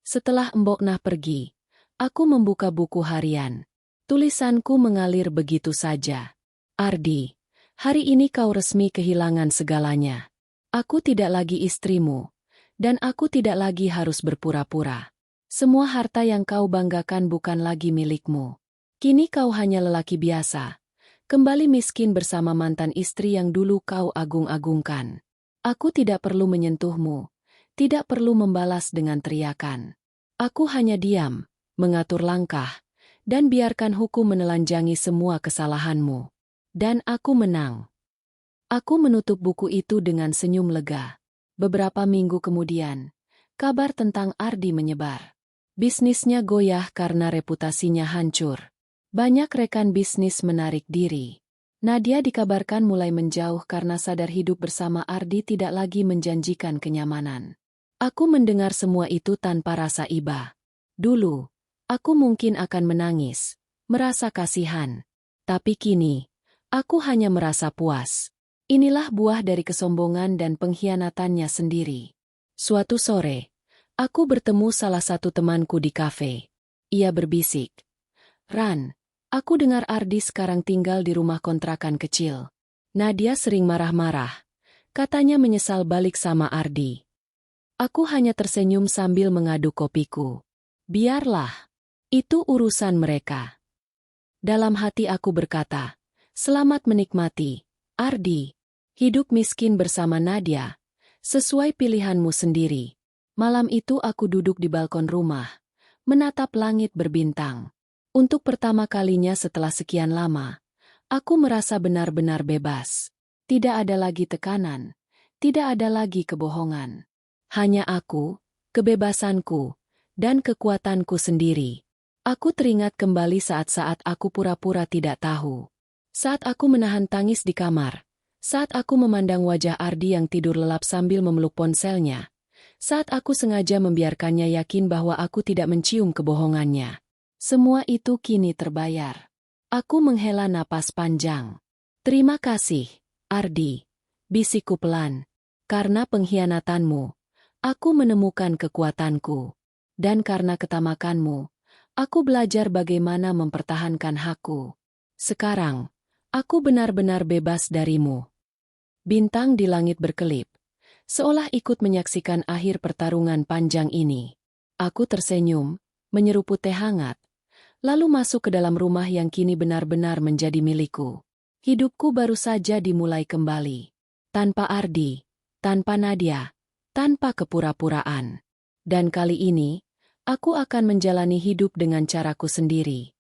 Setelah Mbok Nah pergi, aku membuka buku harian. Tulisanku mengalir begitu saja. Ardi, hari ini kau resmi kehilangan segalanya. Aku tidak lagi istrimu, dan aku tidak lagi harus berpura-pura. Semua harta yang kau banggakan bukan lagi milikmu. Kini kau hanya lelaki biasa, kembali miskin bersama mantan istri yang dulu kau agung-agungkan. Aku tidak perlu menyentuhmu, tidak perlu membalas dengan teriakan. Aku hanya diam, mengatur langkah, dan biarkan hukum menelanjangi semua kesalahanmu. Dan aku menang. Aku menutup buku itu dengan senyum lega. Beberapa minggu kemudian, kabar tentang Ardi menyebar. Bisnisnya goyah karena reputasinya hancur. Banyak rekan bisnis menarik diri. Nadia dikabarkan mulai menjauh karena sadar hidup bersama Ardi tidak lagi menjanjikan kenyamanan. Aku mendengar semua itu tanpa rasa iba. Dulu, aku mungkin akan menangis, merasa kasihan. Tapi kini, aku hanya merasa puas. Inilah buah dari kesombongan dan pengkhianatannya sendiri. Suatu sore, aku bertemu salah satu temanku di kafe. Ia berbisik. Ran, aku dengar Ardi sekarang tinggal di rumah kontrakan kecil. Nadia sering marah-marah. Katanya menyesal balik sama Ardi. Aku hanya tersenyum sambil mengaduk kopiku. Biarlah. Itu urusan mereka. Dalam hati aku berkata, selamat menikmati, Ardi. Hidup miskin bersama Nadia. Sesuai pilihanmu sendiri. Malam itu aku duduk di balkon rumah, menatap langit berbintang. Untuk pertama kalinya setelah sekian lama, aku merasa benar-benar bebas. Tidak ada lagi tekanan, tidak ada lagi kebohongan. Hanya aku, kebebasanku, dan kekuatanku sendiri. Aku teringat kembali saat-saat aku pura-pura tidak tahu. Saat aku menahan tangis di kamar, saat aku memandang wajah Ardi yang tidur lelap sambil memeluk ponselnya, saat aku sengaja membiarkannya yakin bahwa aku tidak mencium kebohongannya. Semua itu kini terbayar. Aku menghela napas panjang. Terima kasih, Ardi, bisikku pelan. Karena pengkhianatanmu, aku menemukan kekuatanku. Dan karena ketamakanmu, aku belajar bagaimana mempertahankan hakku. Sekarang, aku benar-benar bebas darimu. Bintang di langit berkelip, seolah ikut menyaksikan akhir pertarungan panjang ini. Aku tersenyum, menyeruput teh hangat, lalu masuk ke dalam rumah yang kini benar-benar menjadi milikku. Hidupku baru saja dimulai kembali. Tanpa Ardi, tanpa Nadia, tanpa kepura-puraan. Dan kali ini, aku akan menjalani hidup dengan caraku sendiri.